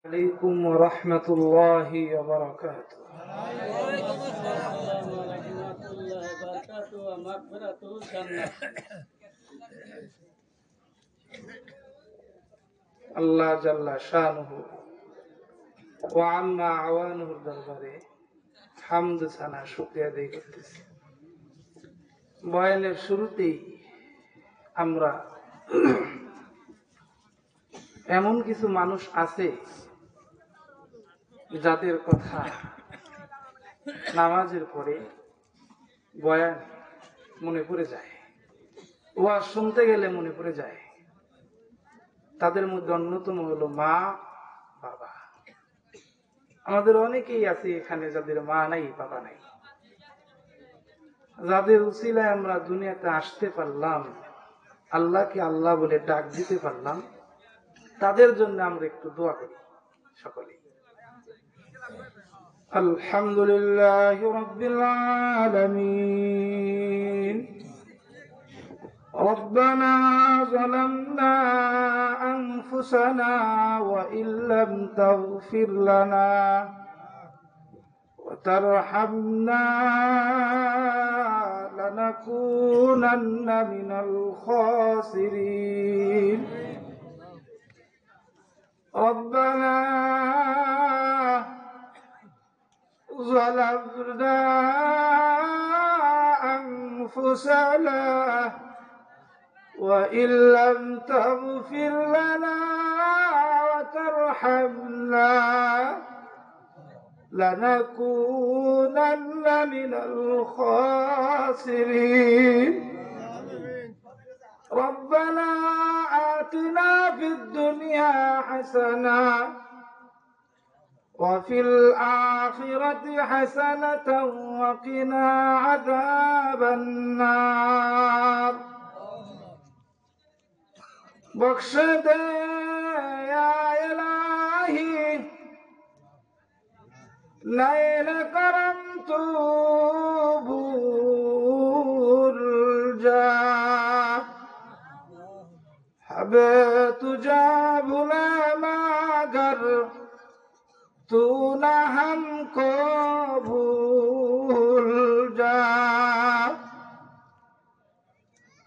عليكم ورحمة الله وبركاته. وعليكم السلام ورحمة الله وبركاته ومغفرة الجنة. আল্লাহ জাল্লা শানুহু ওয়া আম্মা আওয়ানুহুর দরবারে হামদ সানা শুকরিয়া আদায় করতেছি। বয়ানের শুরুতেই আমরা এমন কিছু মানুষ আছে যাদের কথা নামাজের পরে বয়ান মনে পড়ে যায়, ওয়াজ শুনতে গেলে মনে পড়ে যায়। তাদের মধ্যে অন্যতম হলো মা বাবা। আমাদের অনেকেই আছে এখানে যাদের মা নাই বাবা নাই, যাদের উসিলায় আমরা দুনিয়াতে আসতে পারলাম, আল্লাহকে আল্লাহ বলে ডাক দিতে পারলাম, তাদের জন্য আমরা একটু দোয়া করি সকলে। আলহামদুলিল্লাহি রাব্বিল আলামিন। ربنا ظلمنا أنفسنا وإن لم تغفر لنا وترحمنا لنكونن من الخاسرين. ربنا ظلمنا أنفسنا وإن لم تغفر لنا وترحمنا لنكونن من الخاسرين. ربنا آتنا في الدنيا حسنة وفي الآخرة حسنة وقنا عذاب النار. بخش دے یا الہی نیل کرم تو بھول جا، حبے تجھا بھولے مگر تو نہ ہم کو بھول جا.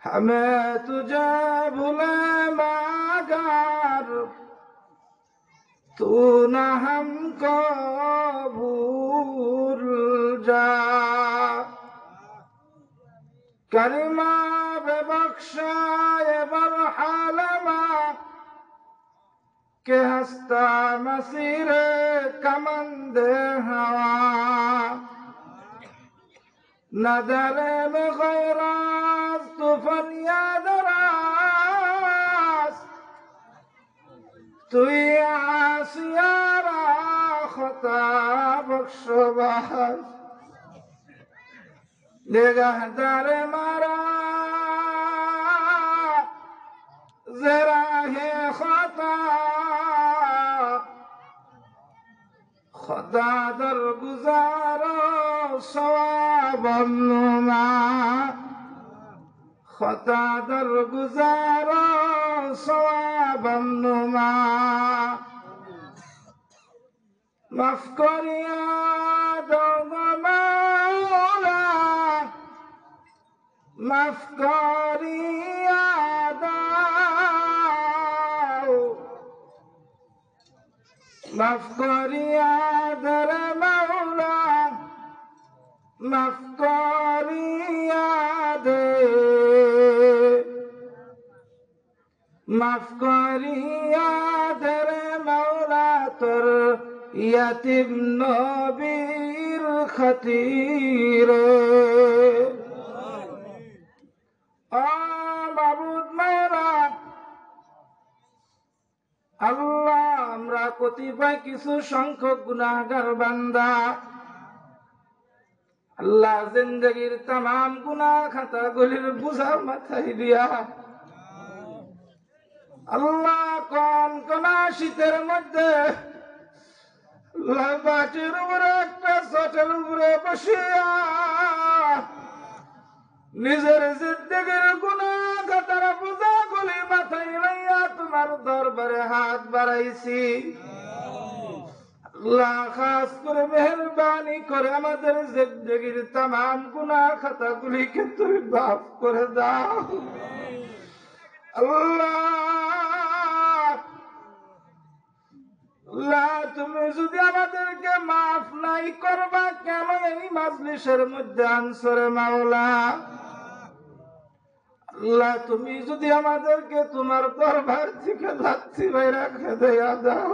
ہمیں تجھے بھولے مگر تو نہ ہم کو بھول جا. کلمہ بے بخشائے برحالما کہ ہستا مسیر کمند ہوا، ندر میں غیراز تو فریاد راست، توی عاصیارا خطا بخش باز. نگهدار مرا زراح خطا، خدا در گزارو ثوابم نما، خدا در گزارو ثوابم نما. মাফ করিয়া দাও গো মাওলা, মাফ করিয়া দাও, মাফ করিয়া দরে মাওলা, মাফ করিয়া দে, মাফ করিয়া দরে মাওলা তোর ইয়াতিম নবীর খাতিরে। মাবুদ মাওলা আল্লাহ, আমরা কতিপয় কিছু সংখ্যক গুনাহগার বান্দা, আল্লাহ জিন্দেগির তামাম গুনাহ খাতা গুলির বুঝা মাথায় দিয়া আল্লাহ কোন কোন শীতের মধ্যে লাবাটের উপরে একটা চটের উপরে বসিয়া নিজের জিন্দেগির গুনাহ খাতার বুঝা গুলি মাথায় লইয়া তোমার দরবারে হাত বাড়াইছি। আল্লাহ খাস করে মেহেরবানি করে আমাদের জিন্দেগির तमाम গুনাহ খাতাগুলিকে তুমি মাফ করে দাও আল্লাহ আল্লাহ তুমি যদি আমাদেরকে মাফ নাই করবা কেন এই মাজলিসের মধ্যে আনসরে মাওলা আল্লাহ তুমি যদি আমাদেরকে তোমার দরবার থেকে লাচ্ছি বাইরা খেদাইয়া দাও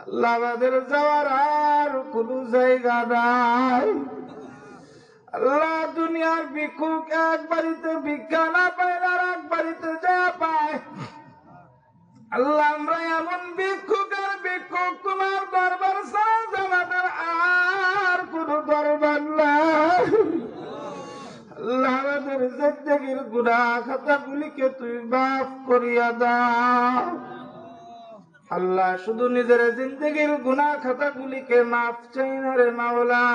আল্লাহ আমাদের যাওয়ার আর কোন জায়গা নাই আল্লাহ দুনিয়ার ভিক্ষুক এক বাড়িতে ভিক্ষা না পায় আর এক বাড়িতে যা পায় আল্লাহ আমরা এমন ভিক্ষুক আর ভিক্ষুক তোমার দরবার ছাড়া আমাদের আর কোন দরবার নাই আল্লাহ আমাদের জিন্দেগির গুনাহ খাতাগুলিকে তুই মাফ করিয়া দাও আল্লাহ শুধু নিজের জিন্দেগির গুনাহ খাতাগুলিকে মাফ চাই না রে মাওলা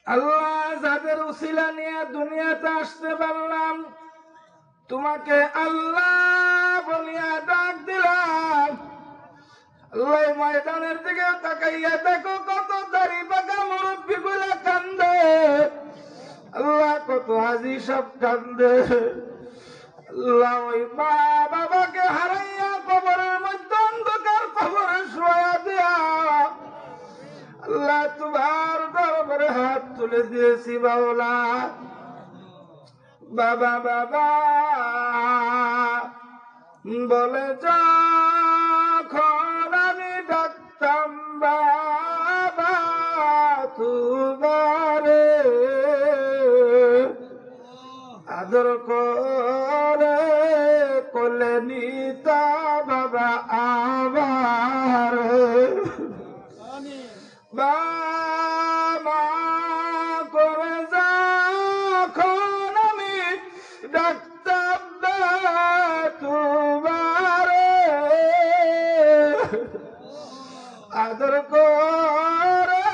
আল্লাহ যাদের উসিলা নিয়ে দুনিয়াতে আসতে পারলাম তোমাকে আল্লাহ বলিয়া ডাক দিলাম আল্লাহ ময়দানের দিকে তাকাইয়া দেখো কত দাড়ি পাকা মুরব্বী গুলা কান্দে আল্লাহ কত হাজি সব কান্দে আল্লাহ ওই মা বাবাকে হারাইয়া কবরের মধ্যে অন্ধকার কবরে শোয়া দিয়া আল্লাহ তোমার দরবারে হাত তুলে দিয়েছি বাউলা বাবা বাবা বলে যখন আমি ডাকতাম বাবা তোমারে আদর করে কোলে নিতা বাবা আবার বাবা করে যখন আমি ডাকতাম তোমারে আদর করে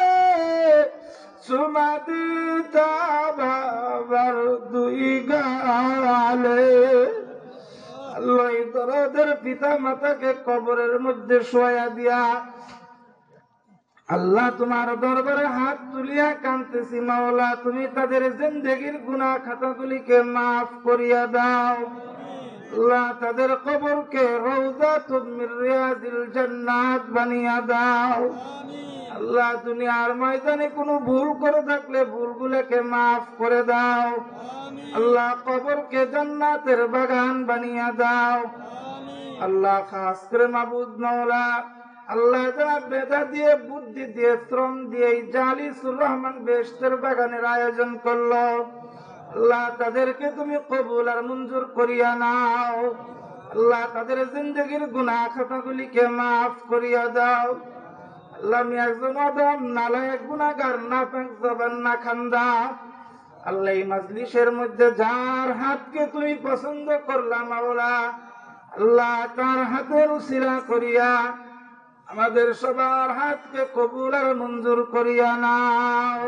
চুমা দিতা বাবার দুই গালে আল্লাহ তোদের পিতা মাতাকে কবরের মধ্যে শোয়া দিয়া আল্লাহ তোমার দরবারে হাত তুলিয়া কাঁদতেছি মাওলা তুমি তাদের জিন্দেগির গুনাহ খাতাগুলিকে মাফ করিয়া দাও আল্লাহ তাদের কবরকে রওজাতুম মির রিয়াজিল জান্নাত বানিয়া দাও আল্লাহ দুনিয়ার ময়দানে কোনো ভুল করে থাকলে ভুলগুলোকে মাফ করে দাও আল্লাহ কবরকে জান্নাতের বাগান বানিয়া দাও আল্লাহ খাস করে মাবুদ মাওলা আল্লাহ যারা বেদা দিয়ে বুদ্ধি দিয়ে শ্রম দিয়ে এই জালিসুর রহমান বেহেশতের বাগানের আয়োজন করলো আল্লাহ তাদেরকে তুমি কবুল আর মঞ্জুর করিয়া নাও আল্লাহ তাদের জিন্দেগির গুনাহ খাতাগুলিকে মাফ করিয়া দাও আল্লাহ আমি একজন অদম নালায়েক গুনাহগার নাফাক জবান না খান্দা আল্লাহ এই মাজলিসের মধ্যে যার হাতকে তুমি পছন্দ করলাম মাওলা আল্লাহ তার হাতের উসিলা করিয়া আমাদের সবার হাতকে কবুল আর মঞ্জুর করিয়া নাও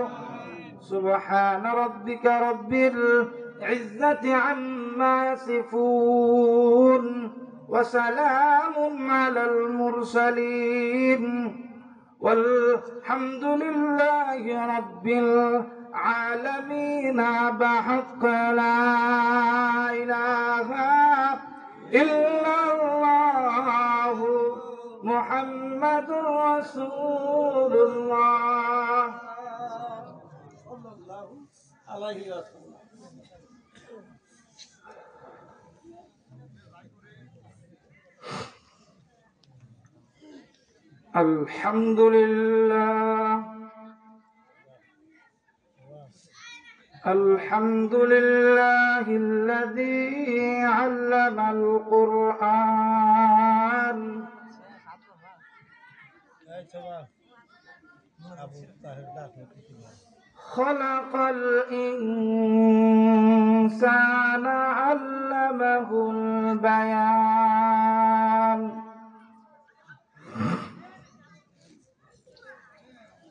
সুবহান রাব্বিকা রাব্বিল ইজ্জাতি আম্মা ইয়াসিফুন ওয়া সালামুন আলাল মুরসালিন والحمد لله رب العالمين بحق لا إله إلا الله محمد رسول الله সাল্লাল্লাহু আলাইহি ওয়াসাল্লাম الحمد لله الحمد لله الذي علم القرآن خلق الإنسان علمه البيان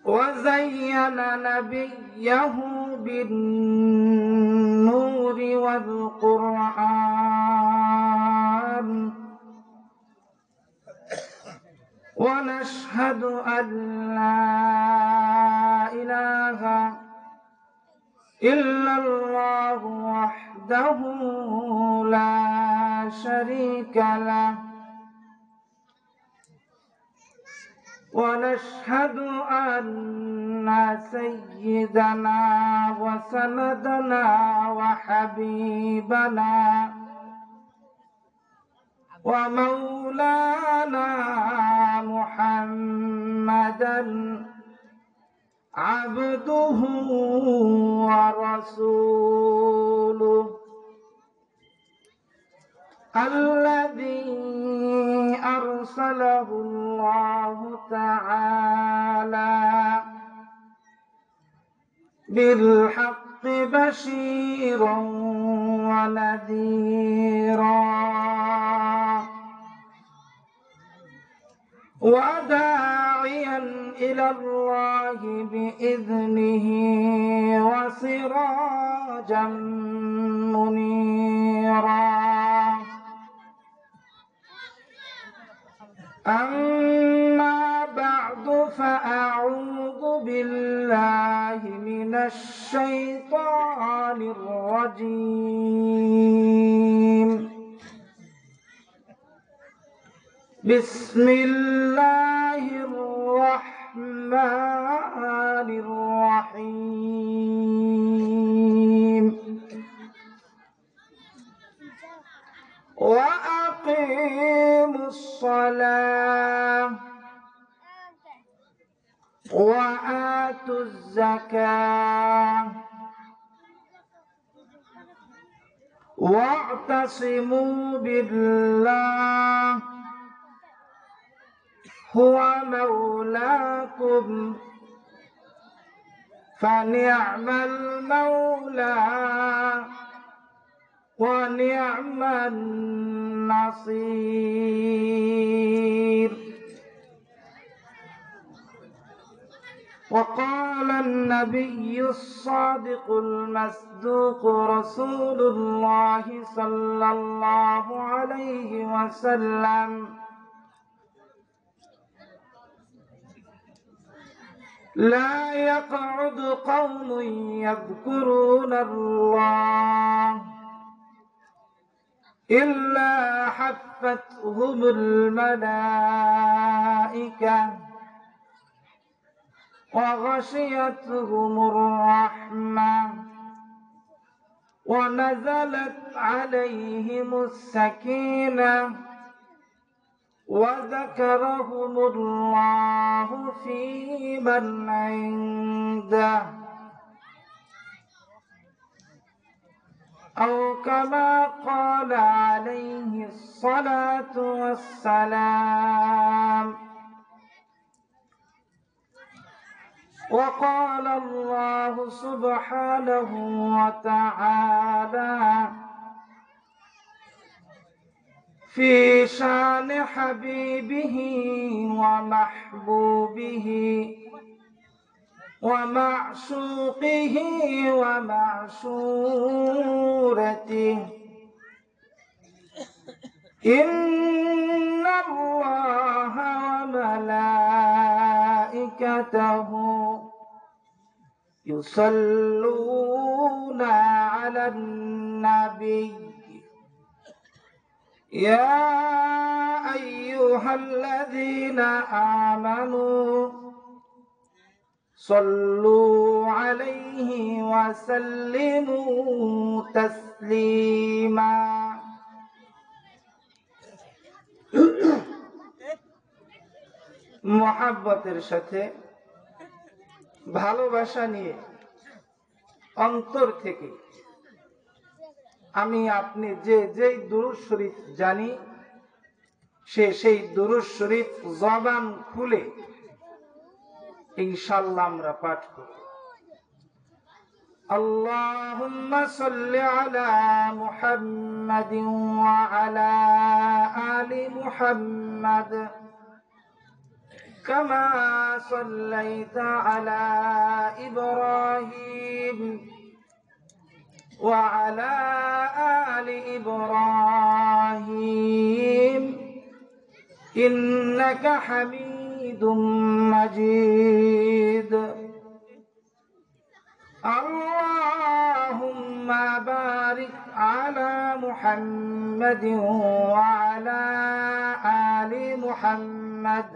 وزين نبيه بالنور والقرآن ونشهد أن لا إله إلا الله وحده لا شريك له ونشهد أن سيدنا وسندنا وحبيبنا ومولانا محمدا عبده ورسوله الذي أرسله الله تعالى بالحق بشيرا ونذيرا وداعيا إلى الله بإذنه وسراجا منيرا أما بعد فأعوذ بالله من الشيطان الرجيم بسم الله الرحمن الرحيم وأقيموا الصلاة وآتوا الزكاة واعتصموا بالله هو مولاكم فنعم المولى ونعم النصير وقال النبي الصادق المصدوق رسول الله صلى الله عليه وسلم لا يقعد قوم يذكرون الله إلا حفتهم الملائكة وغشيتهم الرحمة ونزلت عليهم السكينة وذكرهم الله في من عنده أو كما قال عليه الصلاة والسلام وقال الله سبحانه وتعالى في شان حبيبه ومحبوبه ومعشوقه ومعشورته إن الله وملائكته يصلون على النبي يا أيها الذين آمنوا صلوا عليه وسلموا تسليما মোহাব্বতের সাথে ভালোবাসা নিয়ে অন্তর থেকে আমি আপনি যেই দুরূদ শরীফ জানি সেই দুরূদ শরীফ জবান খুলে ইনশাআল্লাহ আমরা পাঠ করব। আল্লাহুম্মা সাল্লি আলা মুহাম্মাদিন ওয়া আলা আলি মুহাম্মাদ কামা সাল্লাইতা আলা ইব্রাহিম ওয়া আলা আলি ইব্রাহিম ইন্নাকা হামিদ حميد مجيد اللهم بارك على محمد وعلى آل محمد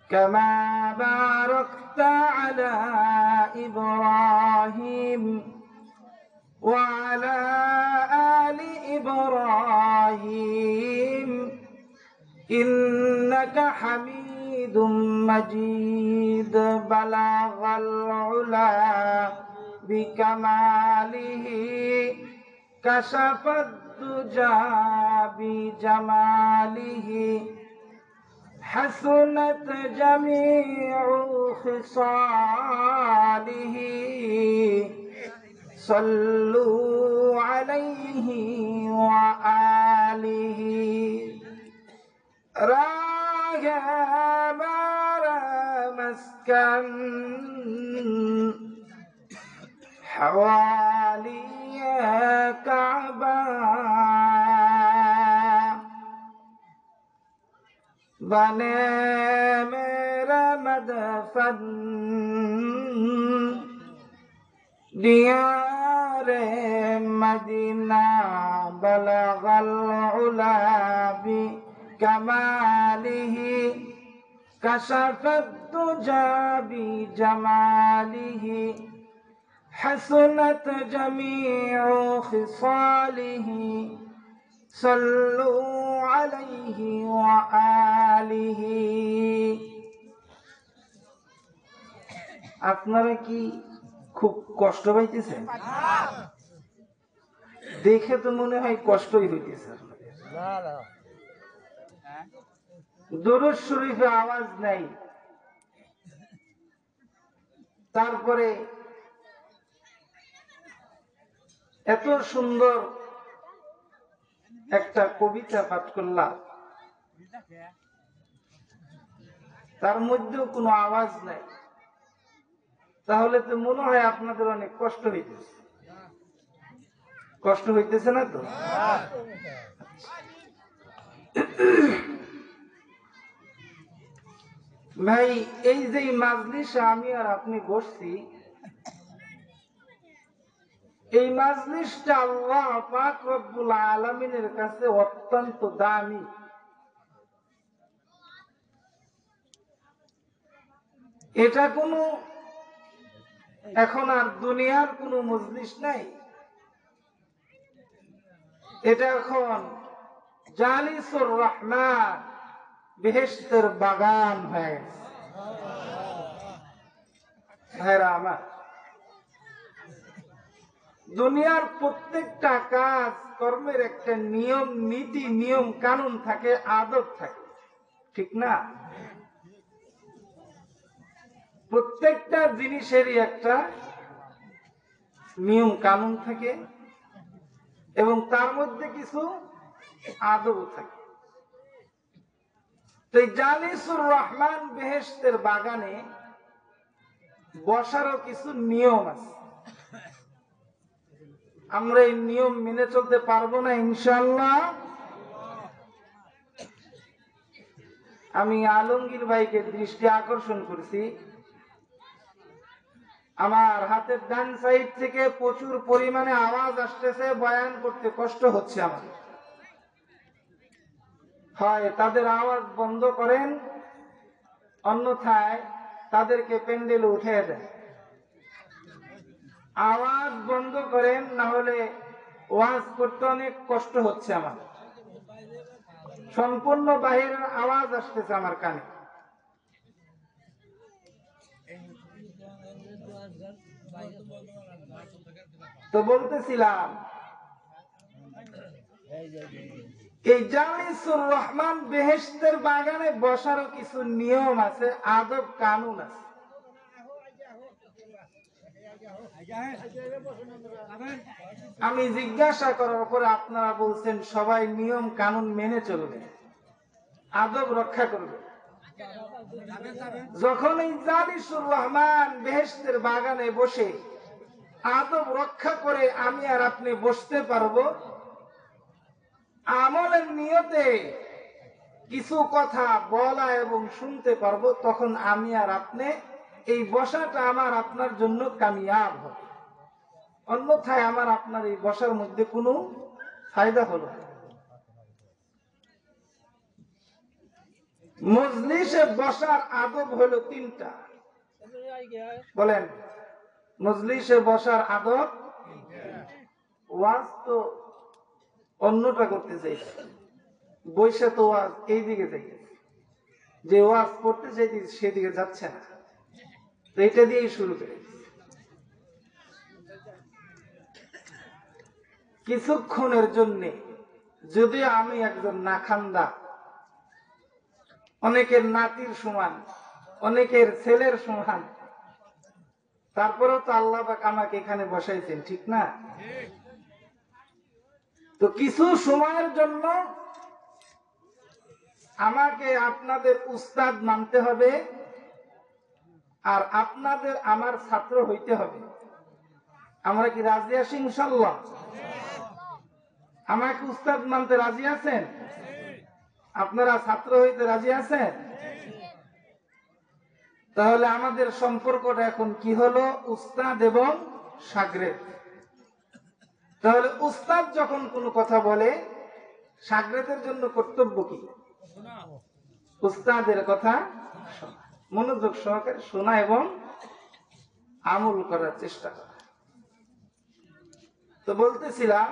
كما باركت على إبراهيم وعلى آل إبراهيم إنك حميد مجيد بلغ العلا بكماله كشف الدجى بجماله حسنت جميع خصاله صلوا عليه وآله راغب مسكن حوالي كعبة بنے میرا مدفن دیار مدینہ بلغ العلا بکمالہ کشف الدجى بجمالہ حسنت جميع خصاله صلوا عليه وآله আপনারা কি খুব কষ্ট পাইতেছেন? দেখে তো মনে হয় কষ্টই হইতেছে আপনাদের। দরুদ শরীফে আওয়াজ নাই, তারপরে এত সুন্দর একটা কবিতা পাঠ করলাম, তার মধ্যেও কোনো আওয়াজ নাই, তাহলে তো মনে হয় আপনাদের অনেক কষ্ট হইতেছে। কষ্ট হইতেছে না তো? ভাই, এই যে মাজলিসে আমি আর আপনি বসছি, এই মাজলিসটা আল্লাহ পাক রব্বুল আলামিনের কাছে অত্যন্ত দামি। এটা কোনো এখন আর দুনিয়ার কোনো মজলিস নাই, এটা এখন জালিসুর রহমান, বেহেশতের বাগান হয়ে গেছে। ভাইরা আমার, দুনিয়ার প্রত্যেকটা কাজ কর্মের একটা নিয়ম নীতি নিয়ম কানুন থাকে, আদব থাকে, ঠিক না? প্রত্যেকটা জিনিসেরই একটা নিয়ম কানুন থাকে এবং তার মধ্যে কিছু আদব থাকে। তো জালিসুর রহমান বেহেশতের বাগানে বসারও কিছু নিয়ম আছে। আমরা এই নিয়ম মেনে চলতে পারবো না ইনশাআল্লাহ। আমি আলমগীর ভাইকে দৃষ্টি আকর্ষণ করছি, আমার হাতের ডান সাইড থেকে প্রচুর পরিমাণে আওয়াজ আসতেছে, বয়ান করতে কষ্ট হচ্ছে আমার। হয় তাদের আওয়াজ বন্ধ করেন, অন্যথায় তাদেরকে প্যান্ডেলে উঠে দেন। আওয়াজ বন্ধ করেন, না হলে ওয়াজ করতে অনেক কষ্ট হচ্ছে আমার। সম্পূর্ণ বাহিরের আওয়াজ আসতেছে আমার কানে। তো বলতেছিলাম, এই জালিসুর রহমান বেহেশতের বাগানে বসারও কিছু নিয়ম আছে, আদব কানুন আছে। আমি জিজ্ঞাসা করার পরে আপনারা বলছেন সবাই নিয়ম কানুন মেনে চলবে, আদব রক্ষা করবে। যখন এই জালিসুর রহমান বেহেশতের বাগানে বসে আদব রক্ষা করে আমি আর আপনি বসতে পারবো, আমলের নিয়তে কিছু কথা বলা এবং শুনতে পারবো, তখন আমি আর আপনি এই বসাটা আমার আপনার জন্য কামিয়াব হবে। অন্যথায় আমার আপনার এই বসার মধ্যে কোনো ফায়দা হলো না। মজলিসে বসার আদব হলো তিনটা। বলেন, মজলিসে বসার আদব। ওয়াজ তো অন্যটা করতে চাইছে, বৈশা তো ওয়াজ এইদিকে যাইতেছে, যে ওয়াজ করতে চাইতেছে সেদিকে যাচ্ছে না, তো এটা দিয়েই শুরু করে কিছুক্ষণের জন্য। যদি আমি একজন নাখান্দা, অনেকের নাতির সমান, অনেকের ছেলের সমান, তারপরেও তো আল্লাহ পাক আমাকে এখানে বসাইছেন, ঠিক না? তো কিছু সময়ের জন্য আমাকে আপনাদের উস্তাদ মানতে হবে, আর আপনাদের আমার ছাত্র হইতে হবে। আমরা কি রাজি আছি ইনশাআল্লাহ? আমাকে উস্তাদ মানতে রাজি আছেন? আপনারা ছাত্র হইতে রাজি আছেন? তাহলে আমাদের সম্পর্কটা এখন কি হলো? উস্তাদ এবং শাগরেদ। তাহলে উস্তাদ যখন কোনো কথা বলে, শাগরেদের জন্য কর্তব্য কি? উস্তাদের কথা মনোযোগ সহকারে শোনা এবং আমল করার চেষ্টা করা। তো বলতেছিলাম,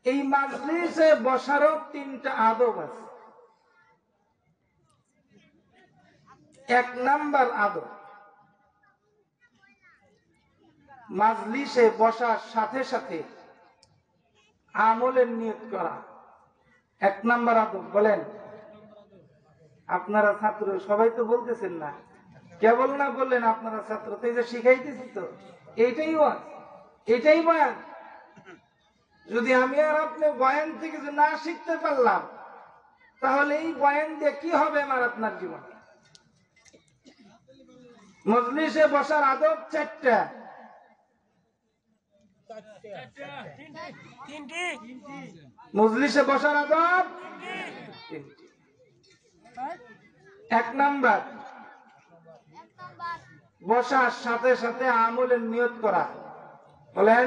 এই মাজলিসে বসারও তিনটা আদব আছে। এক নাম্বার আদব, মাজলিসে বসার সাথে সাথে আমলের নিয়ত করা। এক নাম্বার আদব। বলেন, আপনারা ছাত্র সবাই তো বলতেছেন না, কেবল না বললেন আপনারা ছাত্র, তো এই যে শিখাইতেছি তো, এইটাই ওয়াজ, এটাই বয়ান। যদি আমি আর আপনি বয়ান থেকে যে না শিখতে পারলাম, তাহলে এই বয়ান দিয়ে কি হবে আমার আপনার জীবনে? মজলিসে বসার আদব চারটা। মজলিসে বসার আদব তিনটি। এক নাম্বার, বসার সাথে সাথে আমলের নিয়ত করা। বলেন,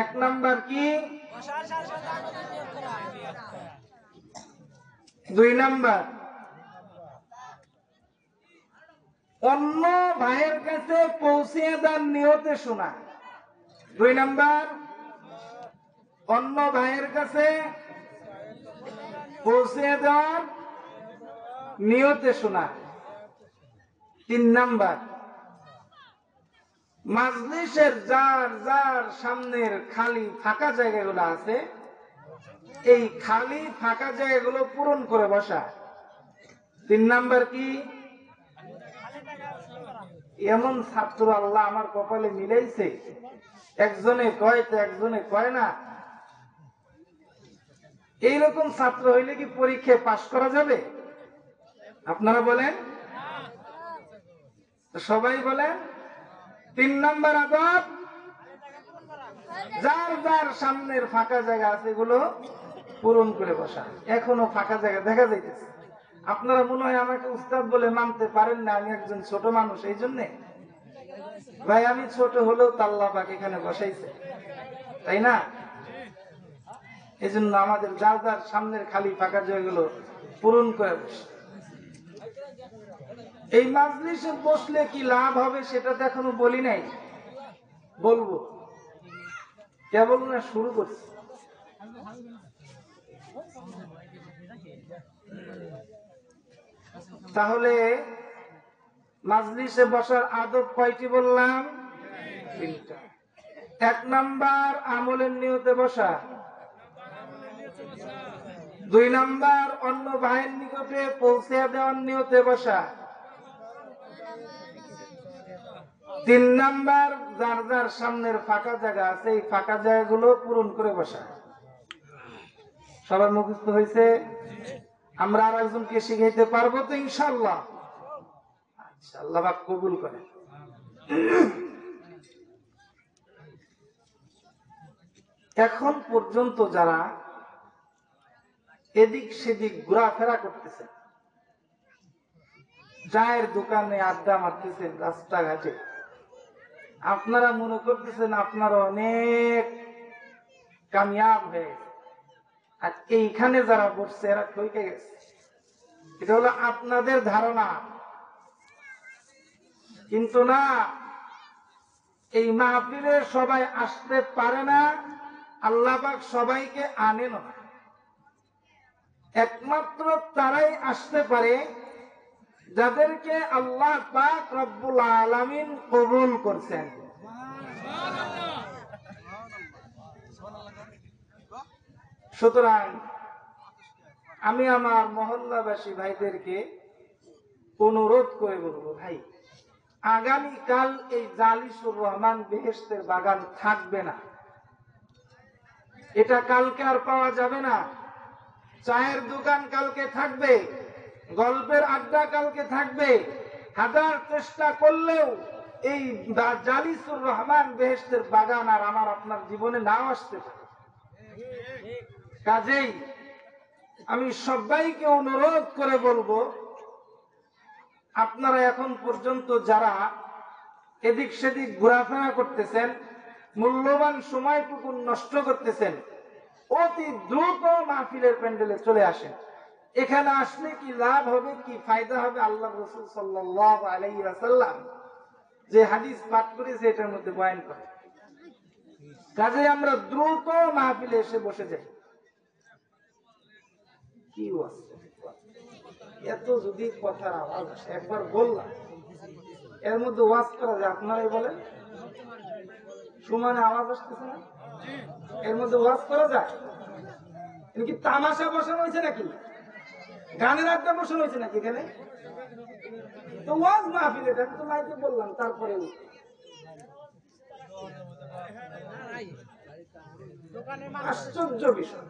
এক নাম্বার কি? দুই নাম্বার, অন্য ভাইয়ের কাছে পৌঁছে দেওয়ার নিয়তে শোনা। দুই নাম্বার, অন্য ভাইয়ের কাছে পৌঁছে দেওয়ার নিয়তে শোনা। তিন নাম্বার, মাজলিসের যার যার সামনের খালি ফাঁকা জায়গাগুলো আছে, এই খালি ফাঁকা জায়গাগুলো পূরণ করে বসা। তিন নাম্বার কি? এমন ছাত্র আল্লাহ আমার কপালে মিলাইছে, একজনে কয় তো একজনে কয় না। এইরকম ছাত্র হইলে কি পরীক্ষায় পাশ করা যাবে? আপনারা বলেন, সবাই বলেন। তিন নাম্বার আদব, যার যার সামনের ফাঁকা জায়গা আছে এগুলো পূরণ করে বসা। এখনো ফাঁকা জায়গা দেখা যাইতেছে। আপনারা মনে হয় আমাকে উস্তাদ বলে মানতে পারেন না, আমি একজন ছোট মানুষ, এই জন্যে। ভাই, আমি ছোট হলেও তো আল্লাহ পাক এখানে বসাইছে, তাই না? এই জন্য আমাদের যার যার সামনের খালি ফাঁকা জায়গাগুলো পূরণ করে বসে। এই মাজলিসে বসলে কি লাভ হবে সেটা তো এখনো বলি নাই, বলবো, কেবল না শুরু করছি। তাহলে মাজলিসে বসার আদব কয়টি বললাম? তিনটা। এক নাম্বার, আমলের নিয়তে বসা। দুই নাম্বার, অন্য ভাইয়ের নিকটে পৌঁছে দেওয়ার নিয়তে বসা। তিন নাম্বার, যার যার সামনের ফাঁকা জায়গা আছে এই ফাঁকা জায়গাগুলো পূরণ করে বসা। সবার মুখস্থ হয়েছে? আমরা আর একজনকে শিখাইতে পারবো তো ইনশাআল্লাহ? আচ্ছা, আল্লাহ পাক কবুল করে। এখন পর্যন্ত যারা এদিক সেদিক ঘোরাফেরা করতেছেন, চায়ের দোকানে আড্ডা মারতেছেন, রাস্তাঘাটে। আপনারা মনে করতেছেন আপনারা অনেক কামিয়াব হয়ে গেছে, আর এইখানে যারা বসছে এরা ঠকে গেছে। এটা হলো আপনাদের ধারণা, কিন্তু না, এই মাহফিলে সবাই আসতে পারে না। আল্লাহ পাক সবাইকে আনেন না, একমাত্র তারাই আসতে পারে যাদেরকে আল্লাহ পাক রব্বুল আলামিন কবুল করছেন। সুতরাং আমি আমার মহল্লাবাসী ভাইদেরকে অনুরোধ করে বলবো, ভাই আগামীকাল এই জালিসুর রহমান বেহেশতের বাগান থাকবে না, এটা কালকে আর পাওয়া যাবে না। চায়ের দোকান কালকে থাকবে, গল্পের আড্ডা কালকে থাকবে। হাজার চেষ্টা করলেও এই জালিসুর রহমান বেহেশতের বাগান আর আমার আপনার জীবনে নাও আসতে পারে। কাজেই আমি সবাইকে অনুরোধ করে বলবো, আপনারা এখন পর্যন্ত যারা এদিক সেদিক ঘোরাফেরা করতেছেন, মূল্যবান সময়টুকু নষ্ট করতেছেন, অতি দ্রুত মাহফিলের প্যান্ডেলে চলে আসেন। এখানে আসলে কি লাভ হবে, কি ফায়দা হবে? আল্লাহ রাসূল সাল্লাল্লাহু আলাইহি ওয়াসাল্লাম যে হাদিস পাঠ করেছে এটার মধ্যে বয়ান করে। কাজে আমরা দ্রুত মাহফিলে এসে বসে যাই। কি এত যদি কথার আওয়াজ আসে, একবার বললাম এর মধ্যে ওয়াজ করা যায়, আপনারাই বলেন। সমানে আওয়াজ আসতেছে না, এর মধ্যে ওয়াজ করা যায়? কি তামাশা বসানো হয়েছে নাকি? গানের আড্ডা বসানো হয়েছে নাকি এখানে? তো ওয়াজ মাহফিল, এটা তো মাইকে বললাম। তারপরে আশ্চর্য বিষয়,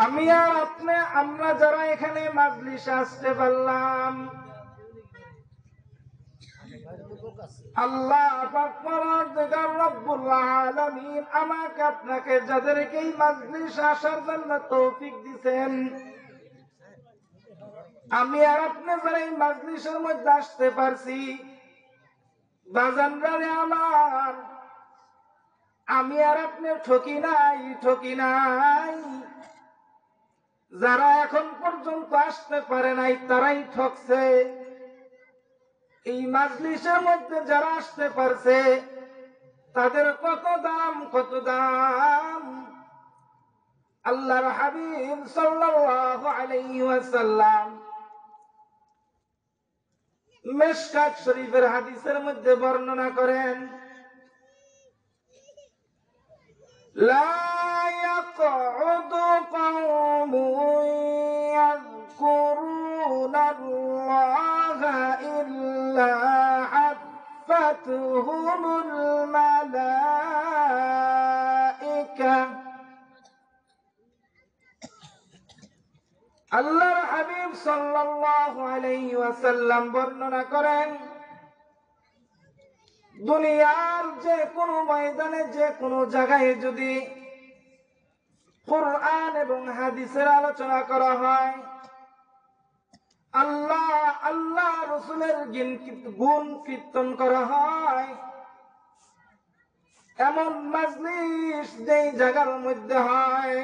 আমি আর আপনি, আমরা যারা এখানে মাজলিসে আসতে পারলাম, আল্লাহ পাক পরওয়ারদিগার রব্বুল আলামিন আমাকে আপনাকে যাদেরকে এই মাজলিসে আসার জন্য তৌফিক দিয়েছেন, আমি আর আপনি যারা এই মাজলিসের মধ্যে আসতে পারছি, বাজানরা আমার, আমি আর আপনি ঠকি নাই, ঠকি নাই। যারা এখন পর্যন্ত আসতে পারে নাই তারাই ঠকছে। এই মাজলিসের মধ্যে যারা আসতে পারছে তাদের কত দাম, কত দাম। আল্লাহর হাবিব সাল্লাল্লাহু আলাইহি ওয়াসাল্লাম মিশকাত শরীফের হাদিসের মধ্যে বর্ণনা করেন, লা ইয়াকউদু কওমুন ইয়াযকুরুনাল্লাহা ইল্লা হাফাতুহুমুল মালায়েকা। আল্লাহর হাবিব সাল্লাল্লাহু আলাইহি ওয়াসাল্লাম বর্ণনা করেন, দুনিয়ার যে কোনো ময়দানে, যে কোনো জায়গায় যদি কুরআন এবং হাদিসের আলোচনা করা হয়, আল্লাহ আল্লাহ রাসূলের গুণ কীর্তন করা হয়, এমন মাজলিস যেই জায়গার মধ্যে হয়,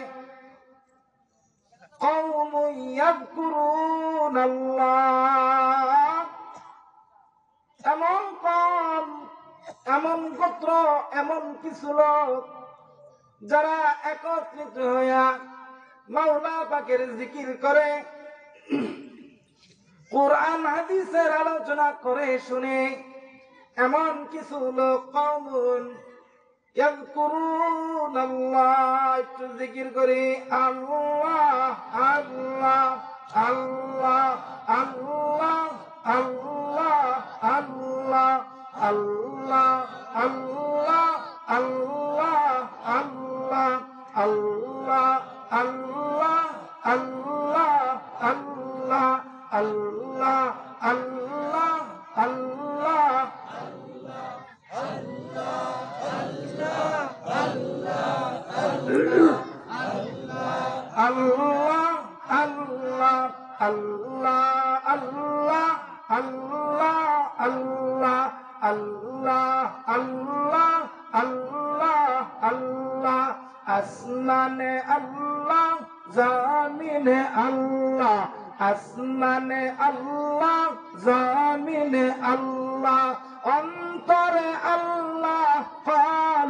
কওমুন ইয়াযকুরুনাল্লাহ, এমন কওম, এমন গোত্র, এমন কিছু লোক যারা একত্রিত হইয়া মাওলা পাকের জিকির করে, কুরআন হাদিসের আলোচনা করে শুনে, এমন কিছু লোক, কওমুন ইয়াযকুরুনাল্লাহ, একটু জিকির করে আল্লাহ আল্লাহ আল্লাহ আল্লাহ আল্লাহ আল্লাহ আল্লাহ আল্লাহ আল্লাহ আল্লাহ আল্লাহ আল্লাহ আল্লাহ আল্লাহ আল্লাহ আল্লাহ আল্লাহ আল্লাহ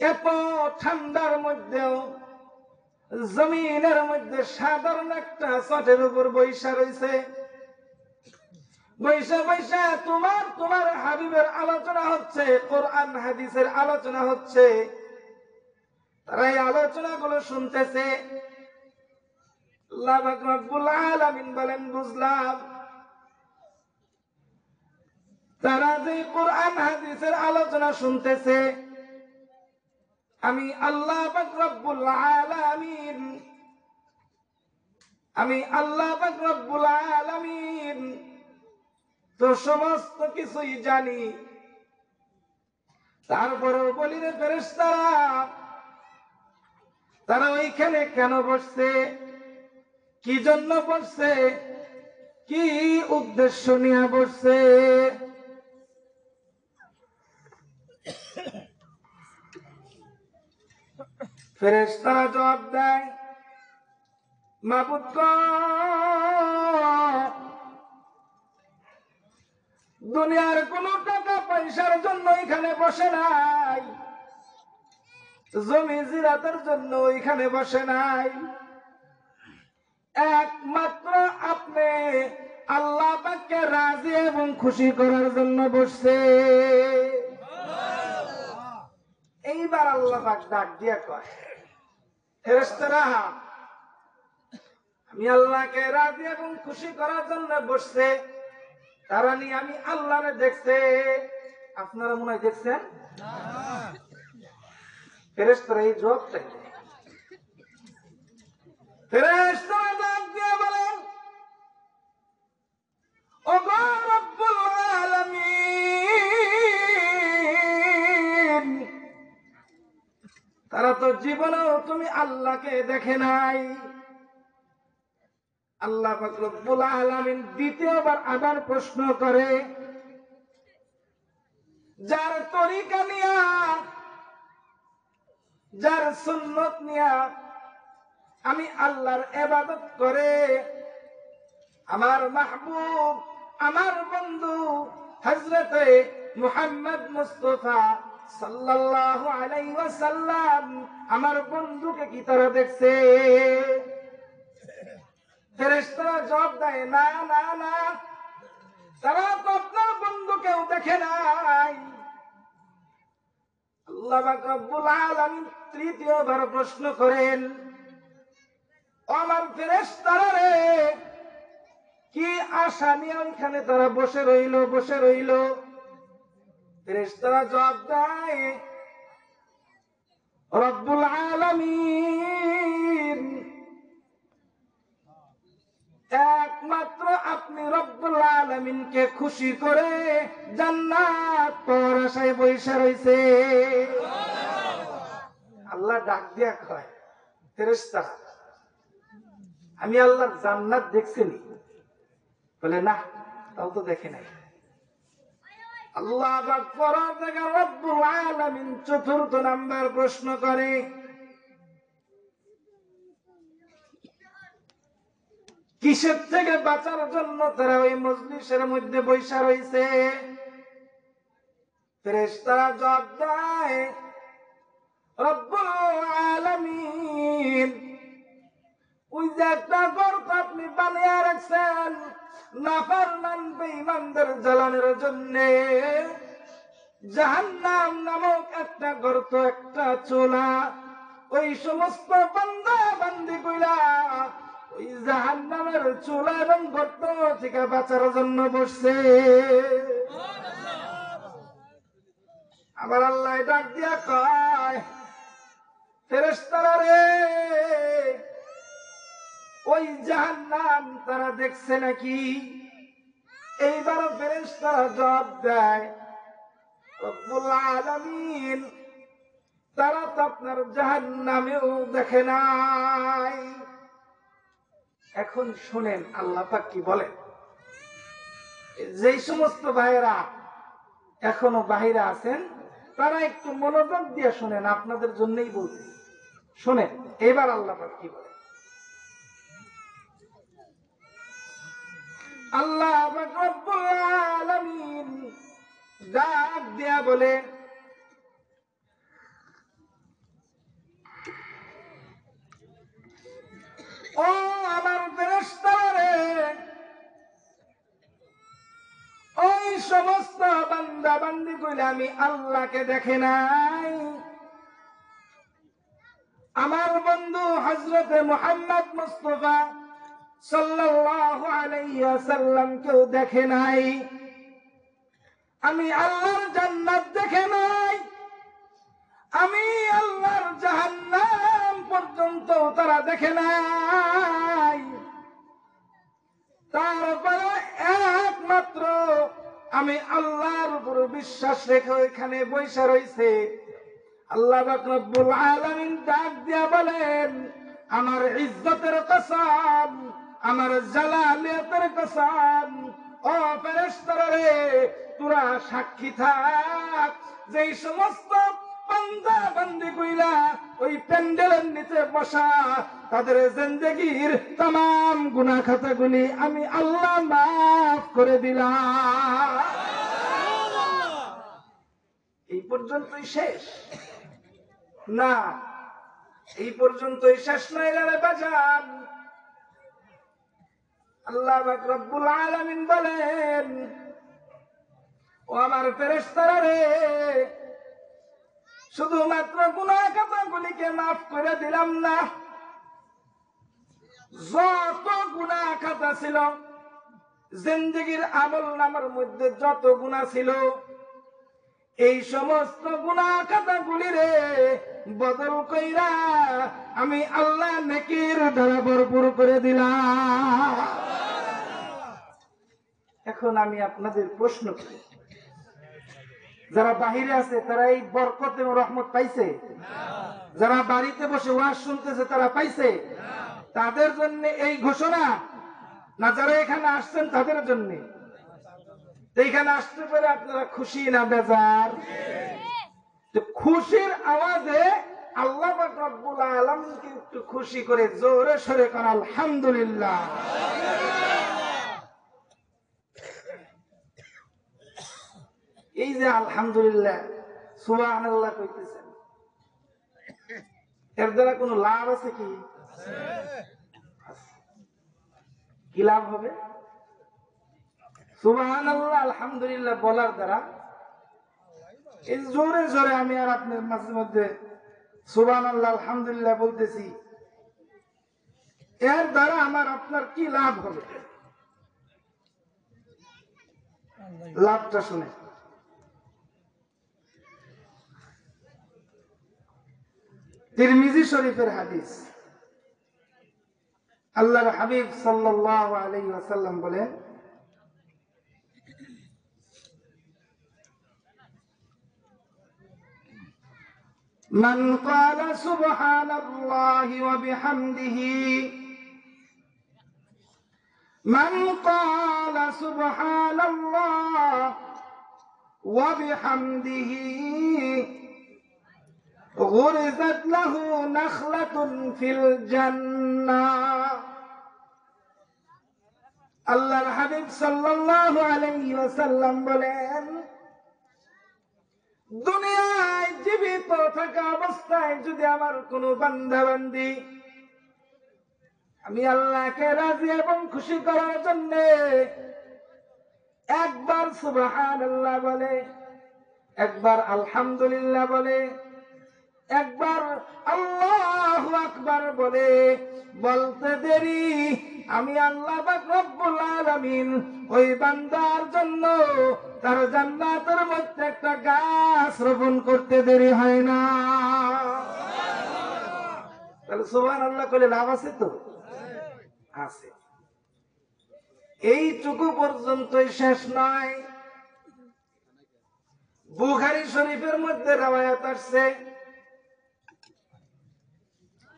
এত ঠান্ডার মধ্যেও জমিনের মধ্যে সাধারণ একটা চটের উপর বৈশা রয়েছে। বৈশা বৈশা তোমার হাবিবের আলোচনা হচ্ছে, কোরআন হাদিসের আলোচনা হচ্ছে। তারা এই আলোচনাগুলো শুনতেছে। আল্লাহ পাক রব্বুল আলামিন বলেন, বুঝলাম তারা যে কোরআন হাদিসের আলোচনা শুনতেছে, আমি আল্লাহ পাক রব্বুল আলামিন তো সমস্ত কিছুই জানি। তারপরেও বলি রে ফেরেশতারা, তারা ওইখানে কেন বসছে, কি জন্য বসছে, কি উদ্দেশ্য নিয়ে বসছে? ফেরেশতারা জবাব দেয়, মাবুদ গো, দুনিয়ার কোন টাকা পয়সার জন্য এখানে বসে নাই, জমি জিরাতের জন্য এখানে বসে নাই, একমাত্র আপনি আল্লাহ পাককে রাজি এবং খুশি করার জন্য বসছে। এইবার আল্লাহ পাক ডাক দিয়া কয়, ফেরেশতারা, আমি আল্লাহকে রাজি এবং খুশি করার জন্য বসছে। তারা নিয়ে আমি আল্লাহরে দেখছে। আপনারা মনে হয় দেখছেন? ফেরেশতারা এই জবাবটাই দেয়। ফেরেশতারা ডাক দিয়ে বলেন, ওগো রব্বুল আলামিন, তারা তো জীবনেও তুমি আল্লাহকে দেখে নাই। আল্লাহ পাক রব্বুল আলামিন দ্বিতীয়বার আবার প্রশ্ন করে, যার তরিকা নিয়া, যার সুন্নত নিয়া আমি আল্লাহর ইবাদত করে আমার মাহবুব, আমার বন্ধু হযরতে মুহাম্মদ মুস্তাফা সাল্লাল্লাহু আলাইহি ওয়াসাল্লাম আমার বন্ধুকে কি তারা দেখছে? ফেরেশতারা জবাব দেয়, না না না, তারা তো আপনার বন্ধুকেও দেখে নাই। আল্লাহ পাক রব্বুল আলামিন তৃতীয়বার প্রশ্ন করেন, আমার ফেরেশতারা রে, কি আশা নিয়ে ওইখানে তারা বসে রইল? ফেরেশতারা জবাব দেয়, রব্বুল আলামিন, একমাত্র আপনি রব্বুল আলামিনকে খুশি করে জান্নাত পাওয়ার আশায় বসে রইছে। আল্লাহ ডাক দিয়া কয়, ফেরেশতারা, আমি আল্লাহর জান্নাত দেখছিনি? বলে, না, তাও তো দেখে নাই। আল্লাহ পাক পরওয়ারদিগার রব্বুল আলামিন চতুর্থ নাম্বার প্রশ্ন করে, কিসের থেকে বাঁচার জন্য তারা ওই মজলিসের মধ্যে বৈশা রয়েছে? ফেরেশতারা জবাব দেয়, রব্বুল আলামিন, ওই যে একটা গর্ত আপনি বানিয়ে রাখছেন নাফরমান বেঈমানদের জ্বালানোর জন্য, জাহান্নাম নামক একটা গর্ত, একটা চুলা, ওই সমস্ত বান্দা বান্দি কইলা ওই জাহান্নামের চুলা এবং গর্ত থেকে বাঁচার জন্য বসছে। আবার আল্লাহ ডাক দিয়া কয়, ফেরেশতারা রে, ওই জাহান্নাম তারা দেখছে নাকি? এইবার ফেরেশতারা জবাব দেয়, রব্বুল আলামিন, তারা তো আপনার জাহান্নামেও দেখে নাই। এখন শুনেন আল্লাহ পাক কি বলেন। যেই সমস্ত ভাইয়েরা এখনো বাহিরে আছেন, তারা একটু মনোযোগ দিয়ে শুনেন, আপনাদের জন্যই বলছি, শুনেন এবার আল্লাহ পাক কি বলেন। আল্লাহ পাক রব্বুল আলামিন ডাক দিয়া বলে, ও আমার ফেরেশতারা, ওই সমস্ত বান্দা বান্দি কইলে আমি আল্লাহকে দেখে নাই, আমার বন্ধু হযরতে মুহাম্মদ মুস্তাফা সাল্লাল্লাহু আলাইহি ওয়াসাল্লাম কেউ দেখে নাই, আমি আল্লাহর জান্নাত দেখে নাই, আমি আল্লাহর জাহান্নাম পর্যন্ত তারা দেখে নাই। তারপরে একমাত্র আমি আল্লাহর উপর বিশ্বাস রেখে এখানে বসে রয়েছে। আল্লাহ পাক রব্বুল আলামিন ডাক দিয়া বলেন, আমার ইজ্জতের কসম, আমার জালালিয়াতের কসম, ও ফেরেশতারা রে, তোরা সাক্ষী থাক, যেই সমস্ত বান্দা বান্দি কইলা ওই প্যান্ডেলের নিচে বসা, তাদের জিন্দেগীর तमाम গুনাহ খাতাগুলি আমি আল্লাহ মাফ করে দিলাম। এই পর্যন্তই শেষ না, এই পর্যন্তই শেষ নয় রে বাজান। আল্লাহ পাক রব্বুল আলামিন বলেন, ও আমার ফেরেশতারা রে, শুধুমাত্র গুনাহ খাতাগুলিকে মাফ করে দিলাম না, যত গুনাহ খাতা ছিল, জিন্দেগীর আমল নামার মধ্যে যত গুনাহ ছিল, এই সমস্ত গুনাহ খাতাগুলি রে বদল কইরা আমি আল্লাহ নেকির দ্বারা ভরপুর করে দিলাম। এখন আমি আপনাদের প্রশ্ন করি, যারা বাহিরে আছে তারা এই বরকত এবং রহমত পাইছে? যারা বাড়িতে বসে ওয়াজ শুনতেছে তারা পাইছে? তাদের জন্য এই ঘোষণা, না যারা এখানে আসছেন তাদের জন্য? এইখানে আসতে পারে আপনারা খুশি না বেজার? খুশির আওয়াজে আল্লাহ পাক রব্বুল আলামিনকে একটু খুশি করে জোরে সরে কোন আলহামদুলিল্লাহ। এই যে আলহামদুলিল্লাহ সুবহানাল্লাহ কইতেছেন, এর দ্বারা কোনো লাভ আছে কি? কি লাভ হবে? সুবহানাল্লাহ আলহামদুলিল্লাহ বলার দ্বারা, এই জোরে জোরে আমি আর আপনার মাঝে মধ্যে সুবহানাল্লাহ আলহামদুলিল্লাহ বলতেছি, এর দ্বারা আমার আপনার কি লাভ হবে? লাভটা শুনে, তিরমিজি শরীফের হাদিস, আল্লাহর হাবিব সাল্লাল্লাহু আলাইহি ওয়াসাল্লাম বলেন, মান ক্বালা সুবহানাল্লাহি ওয়া বিহামদিহি, মান ক্বালা সুবহানাল্লাহ ওয়া বিহামদিহি غرزت له نخلة في الجنة। আল্লাহর হাবিব সাল্লাল্লাহু আলাইহি ওয়াসাল্লাম বলেন, দুনিয়ায় জীবিত থাকা অবস্থায় যদি আমার কোনো বান্দা বান্দি আমি আল্লাহকে রাজি এবং খুশি করার জন্য একবার সুবহানাল্লাহ বলে, একবার আলহামদুলিল্লাহ বলে, একবার আল্লাহু আকবার বলে, বলতে দেরি আমি আল্লাহ পাক রব্বুল আলামিন ওই বান্দার জন্য তার জান্নাতের মধ্যে একটা গাছ রোপণ করতে দেরি হয় না। তাহলে সুবহানাল্লাহ কইলে লাভ আছে তো? আছে। এইটুকু পর্যন্তই শেষ নয়, বুখারী শরীফের মধ্যে রওয়ায়াত আসছে,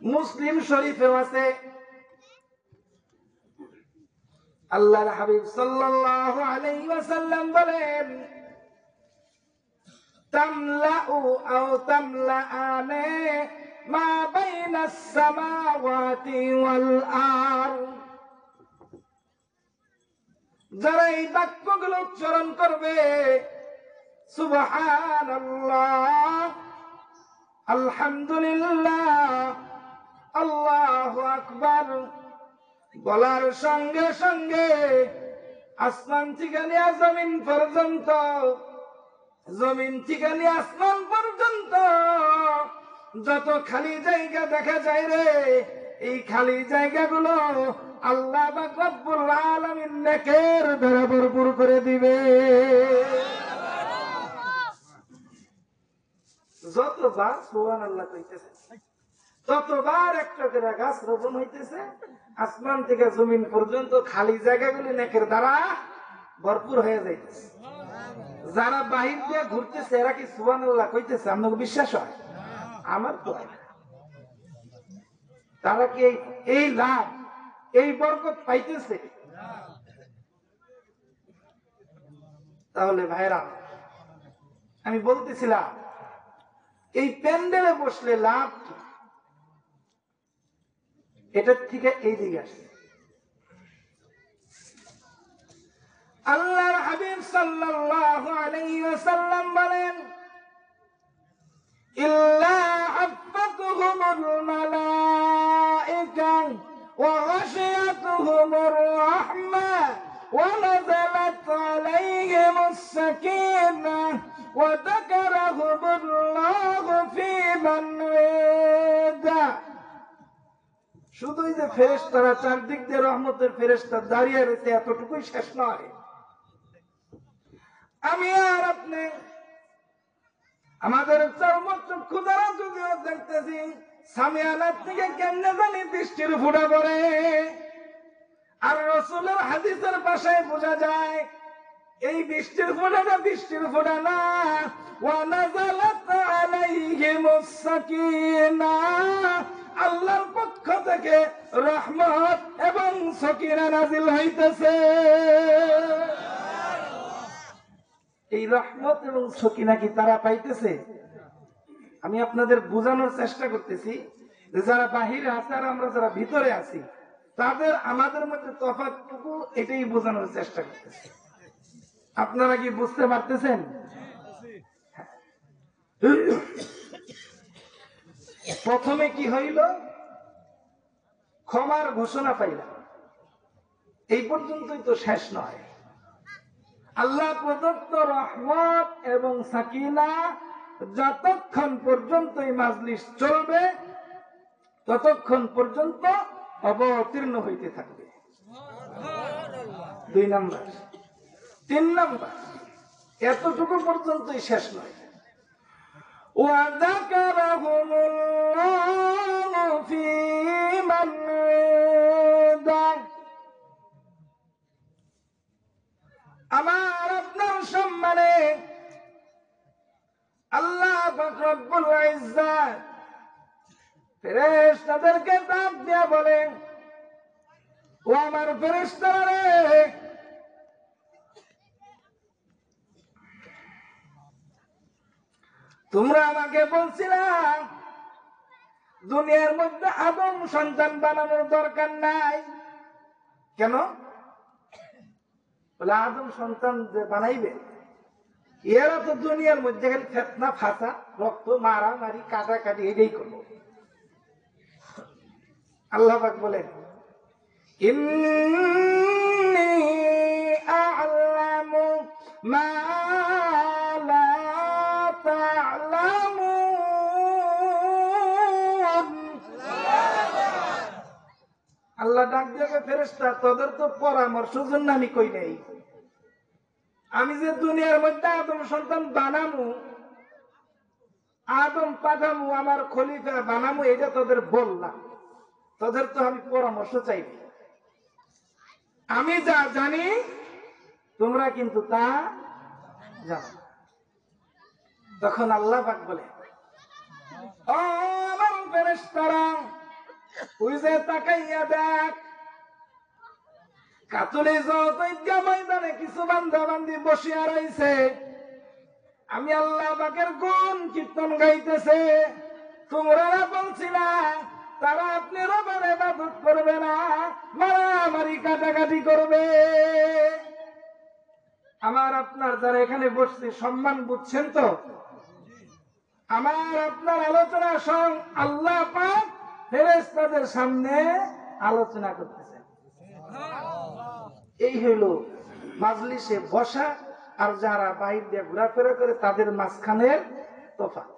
মুসলিম শরীফেও আছে, আল্লাহর হাবিব সাল্লাল্লাহু আলাইহি ওয়াসাল্লাম বলেন, তামলাউ আও তামলাআনে মা বাইনাস সামাওয়াতি ওয়াল আরদ। যারা এই বাক্যগুলো উচ্চারণ করবে, সুবহানাল্লাহ, আলহামদুলিল্লাহ, আল্লাহু আকবার, বলার সঙ্গে সঙ্গে আসমান থেকে নিয়ে জমিন পর্যন্ত, জমিন থেকে নিয়ে আসমান পর্যন্ত যত খালি জায়গা দেখা যায় রে, এই খালি জায়গাগুলো আল্লাহ পাক রব্বুল আলামিন নেকের দ্বারা ভরপুর করে দিবে। যতবার সুবহানাল্লাহ কইতেছে ততবার একটা করে গাছ রোপণ হইতেছে, আসমান থেকে জমিন পর্যন্ত খালি জায়গাগুলি নেকের দ্বারা ভরপুর হয়ে যাইতেছে। যারা বাহির দিয়ে ঘুরতেছে এরা কি সুবহানাল্লাহ কইতেছে? আপনাকে বিশ্বাস হয়? আমার তো হয় না। তারা কি এই লাভ, এই বরকত পাইতেছে? তাহলে ভাইরা, আমি বলতেছিলাম এই প্যান্ডেলে বসলে লাভ কি, এটার থেকে এই দিকে আসছে। আল্লাহর হাবিব সাল্লাল্লাহু আলাইহি ওয়াসাল্লাম বলেন, ইল্লা হাফাতুহুমুল মালায়েকা ওয়া গাশিয়াতুহুমুর রাহমা ওয়া নাযালাত আলাইহিমুস সাকিনাহ ওয়া যাকারাহুমুল্লাহু ফী মান ওয়াদা। শুধুই যে ফেরেশতারা চারদিক দিয়ে রহমতের ফেরেশতা দাঁড়িয়ে রয়েছে এতটুকুই শেষ নয়। আমি আর আপনি আমাদের চর্মচক্ষু দ্বারা যদিও দেখতেছি, সামিয়ানার থেকে কেমনে জানি বৃষ্টির ফোঁটা পড়ে, আর রাসূলের হাদিসের ভাষায় বোঝা যায় এই বৃষ্টির ফোঁটাটা বৃষ্টির ফোঁটা না, ওয়া নাযালাত আলাইহিমুস সাকিনাহ, আল্লাহর পক্ষ থেকে রহমত এবং সকিনা নাজিল হইতেছে। এই রহমত এবং সকিনা কি তারা পাইতেছে? আমি আপনাদের বোঝানোর চেষ্টা করতেছি যে যারা বাহিরে আছে আর আমরা যারা ভিতরে আছি তাদের আমাদের মধ্যে তফাৎটুকু এটাই বোঝানোর চেষ্টা করতেছি। আপনারা কি বুঝতে পারতেছেন? প্রথমে কি হইল? ক্ষমার ঘোষণা পাইলাম, এই পর্যন্তই তো শেষ নয়। আল্লাহ প্রদত্ত রহমত এবং সাকিনা যতক্ষণ পর্যন্ত এই মাজলিস চলবে ততক্ষণ পর্যন্ত অবতীর্ণ হইতে থাকবে। 2 নাম্বার। 3 নাম্বার, এতটুকু পর্যন্তই শেষ নয়। ওয়াযাকারাহুমুল্লাহু ফী মান ওয়াদা, আমার আপনার সম্মানে আল্লাহ পাক রব্বুল ইজ্জাত ফেরেশতাদেরকে ডাক দিয়া বলেন, ও আমার ফেরেশতারা রে, তোমরা আমাকে বলছিলা দুনিয়ার মধ্যে আদম সন্তান বানানোর দরকার নাই, কেন? বলে আদম সন্তান যে বানাইবে এরা তো দুনিয়ার মধ্যে খালি ফেতনা ফাঁসা, রক্ত মারামারি কাটাকাটি এটাই করবো। আল্লাহ পাক বলেন, ইন্নী আ'লামু মা লা তা'লামুন। আল্লাহ ডাক দিয়ে ফেরেশতা, তোদের তো পরামর্শের জন্য আমি কই নাই, আমি যে দুনিয়ার মধ্যে আদম সন্তান বানামু, আদম পাঠামু, আমার খলিফা বানামু, এটা তোদের বললাম, তোদের তো আমি পরামর্শ চাইবি। আমি যা জানি তোমরা কিন্তু তা জানো না। তখন আল্লাহ পাক বলে, ও আমার ফেরেশতারা, ওই যে তাকাইয়া দেখ, কাতুলে যতইয়া ময়দানে কিছু বান্দা বান্দি বসিয়া রইছে, আমি আল্লাহ পাকের গুণ কীর্তন গাইতেছে। তোমরা বলছিলা তারা আপনি রবের ইবাদত করবে না, মারামারি কাটাকাটি করবে। আমার আপনার যারা এখানে বসছে সম্মান বুঝছেন তো? আমার আপনার আলোচনা আল্লাহ পাক ফেরেশতাদের সামনে আলোচনা করতেছেন। এই হইল মাজলিসে বসা আর যারা বাইর দিয়ে ঘোরাফেরা করে তাদের মাঝখানের তফাৎ।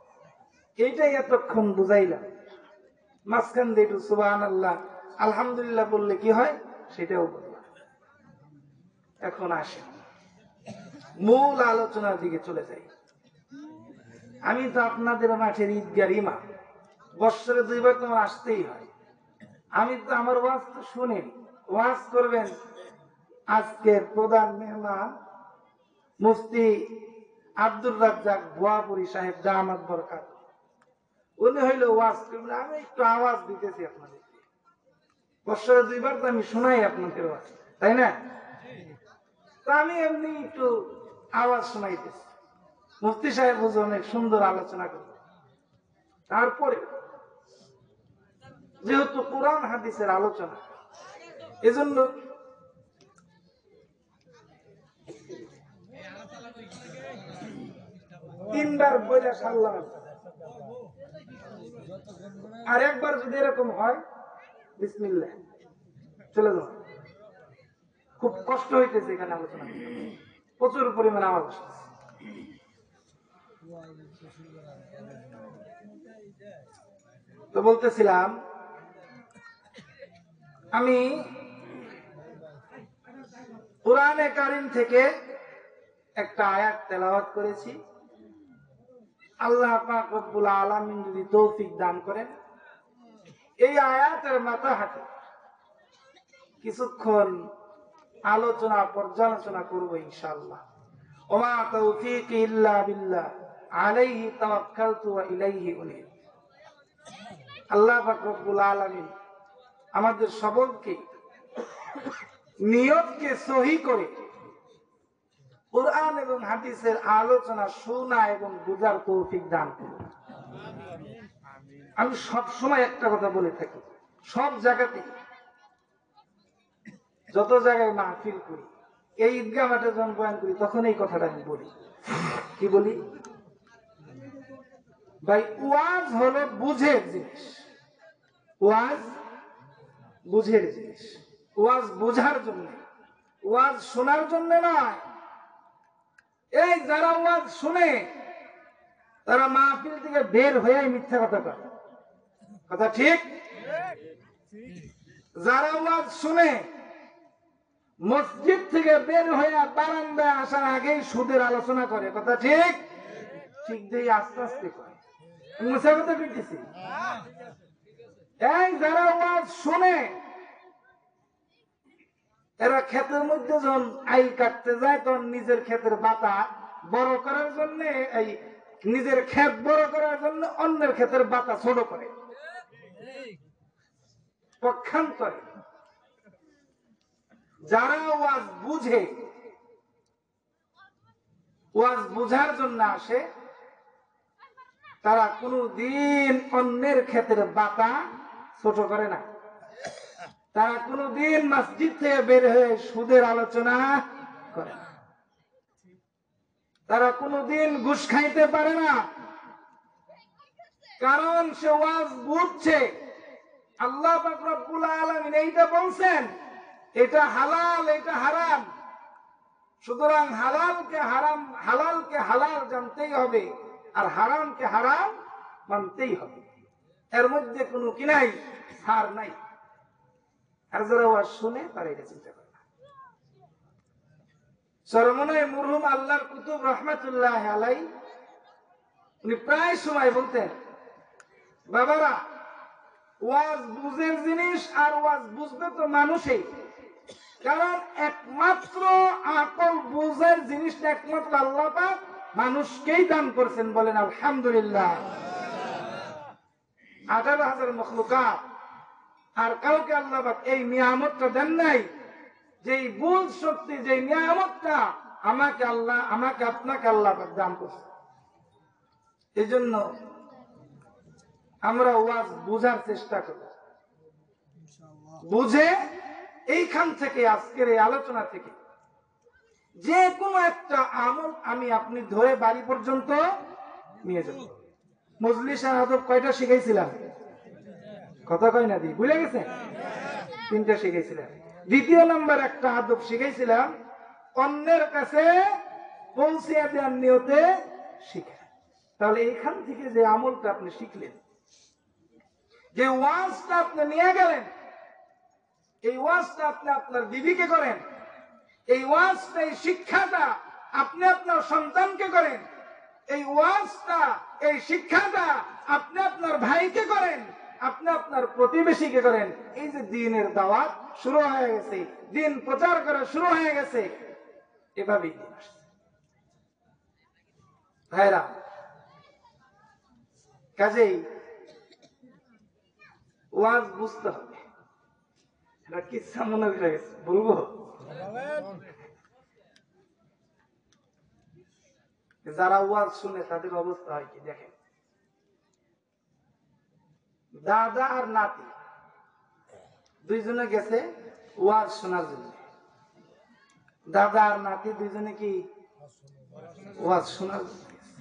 এইটাই এতক্ষণ বুঝাইলাম। মাঝখান দিয়ে একটু সুবহানাল্লাহ আলহামদুলিল্লাহ বললে কি হয় সেটাও বললাম। এখন আসে মূল আলোচনার দিকে চলে যাই। আমি তো আপনাদের মাঠের ঈদগার ইমাম, বৎসরে 2 বার তোমার আসতেই হয়। আমি তো আমার ওয়াজ তো শুনেন, ওয়াজ করবেন আজকের প্রধান মেহমান মুফতি আব্দুর রাজ্জাক ভুয়াপুরী সাহেব দামাত বরকাত। উনি হইল ওয়াজ করবেন, আমি একটু আওয়াজ দিতেছি আপনাদের। বৎসরে 2 বার তো আমি শোনাই আপনাদের ওয়াজ, তাই না? তো আমি এমনি একটু আওয়াজ শোনাইতেছি। মুফতি সাহেব বুঝে অনেক সুন্দর আলোচনা করবেন। তারপরে যেহেতু কোরআন হাদিসের আলোচনা, এজন্য তিনবার বইলা সারলাম। আর একবার যদি এরকম হয় বিসমিল্লাহ চলে যাও। খুব কষ্ট হইতেছে এখানে আলোচনা করতে, প্রচুর পরিমাণে আওয়াজ আসতেছে। তো বলতেছিলাম, আমি কুরআনে কারীম থেকে একটা আয়াত তেলাওয়াত করেছি। আল্লাহ পাক রব্বুল আলামিন যদি তৌফিক দান করেন, এই আয়াতের মাথা হাতে কিছুক্ষণ আলোচনা পর্যালোচনা করব ইনশাআল্লাহ। ওমা তাওফীকি ইল্লা বিল্লাহ আলাইহি তাওয়াক্কালতু ওয়া ইলাইহি উনীব। আল্লাহ পাক রব্বুল আলামিন আমাদের সকলকে নিয়তকে সহি করে কুরআন এবং হাদিসের আলোচনা শোনা এবং বুঝার তৌফিক দান করুন। আমি সব সময় একটা কথা বলে থাকি, সব জায়গাতে যত জায়গায় মাহফিল করি, এই ঈদগাহ মাঠে যখন বয়ান করি, তখন এই কথাটা আমি বলি। কি বলি ভাই? ওয়াজ হলো বুঝের জিনিস, ওয়াজ বুঝের জিনিস। ওয়াজ বুঝার জন্য, ওয়াজ শোনার জন্য নয়। এই যারা ওয়াজ শুনে তারা মাহফিল থেকে বের হয়ে মিথ্যা কথা কয়, কথা ঠিক? যারা ওয়াজ শুনে মসজিদ থেকে বের হয়ে বারান্দায় আসার আগেই সুদের আলোচনা করে, কথা ঠিক? ঠিক দিয়ে আস্তে আস্তে করে। মুসা কথা বলতেছি। এই যারা ওয়াজ শুনে এরা ক্ষেতের মধ্যে যখন আইল কাটতে যায়, তখন নিজের ক্ষেতের বাতা বড় করার জন্য, এই নিজের ক্ষেত বড় করার জন্য অন্যের ক্ষেতের বাতা ছোট করে, পক্ষান্তরে যারা ওয়াজ বুঝে, ওয়াজ বুঝার জন্য আসে, তারা কোনদিন অন্যের ক্ষেতের বাতা ছোট করে না। তারা কোনদিন মসজিদ থেকে বের হয়ে সুদের আলোচনা করে না। তারা কোনদিন ঘুষ খাইতে পারে না, কারণ সে ওয়াজ বুঝছে। আল্লাহ পাক রব্বুল আলামিন এইটা বলছেন, এটা হালাল, এটা হারাম। সুতরাং হালালকে হারাম, হালালকে হালাল জানতেই হবে, আর হারামকে হারাম মানতেই হবে। এর মধ্যে কোনো কি নাই, ছাড় নাই। আর যারা ওয়াজ শুনে তারা এটা চিন্তা করে না। চরমনায় মরহুম আল্লাহর কুতুব রহমাতুল্লাহ আলাই উনি প্রায় সময় বলতেন, বাবারা ওয়াজ বুঝের জিনিস, আর ওয়াজ বুঝবে তো মানুষই। কারণ একমাত্র আকল বুঝের জিনিসটা একমাত্র আল্লাহ পাক মানুষকেই দান করছেন, বলেন আলহামদুলিল্লাহ। 18,000 মখলুকাত আর কাউকে আল্লাহ পাক এই নিয়ামতটা দেন নাই, যে বুঝ শক্তি, যে নিয়ামতটা আমাকে আপনাকে আল্লাহ পাক দান করছে। এই জন্য আমরা ওয়াজ বুঝার চেষ্টা করি, বুঝে এইখান থেকে, আজকের এই আলোচনা থেকে যে কোনো একটা আমল আমি আপনি ধরে বাড়ি পর্যন্ত নিয়ে যাব। মজলিসের আদব কয়টা শিখাইছিলাম? কথা কয় না দি, ভুলে গেছেন? 3টা শিখাইছিলাম। দ্বিতীয় নম্বর একটা আদব শিখাইছিলাম, অন্যের কাছে পৌঁছে দেওয়ার নিয়তে শিখা। তাহলে এখান থেকে যে আমলটা আপনি শিখলেন, যে ওয়াজটা আপনি নিয়ে গেলেন, এই ওয়াজটা আপনি আপনার বিবিকে করেন, এই ওয়াজটা, এই শিক্ষাটা আপনি আপনার সন্তানকে করেন, এই ওয়াজটা, এই শিক্ষাটা আপনি আপনার ভাইকে করেন, আপনি আপনার প্রতিবেশীকে করেন। এই যে দ্বীনের দাওয়াত শুরু হয়ে গেছে, দ্বীন প্রচার করা শুরু হয়ে গেছে, এভাবেই দিন আসছে। ভাইরা, কাজেই ওয়াজ বুঝতে হবে। এটা কিচ্ছা মনে হয়ে গেছে, বলবো? যারা ওয়াজ শুনে তাদের অবস্থা হয় কি দেখেন। দাদা আর নাতি দুইজনে গেছে ওয়াজ শোনার জন্য। দাদা আর নাতি দুইজনে কি ওয়াজ শোনার জন্য গেছে।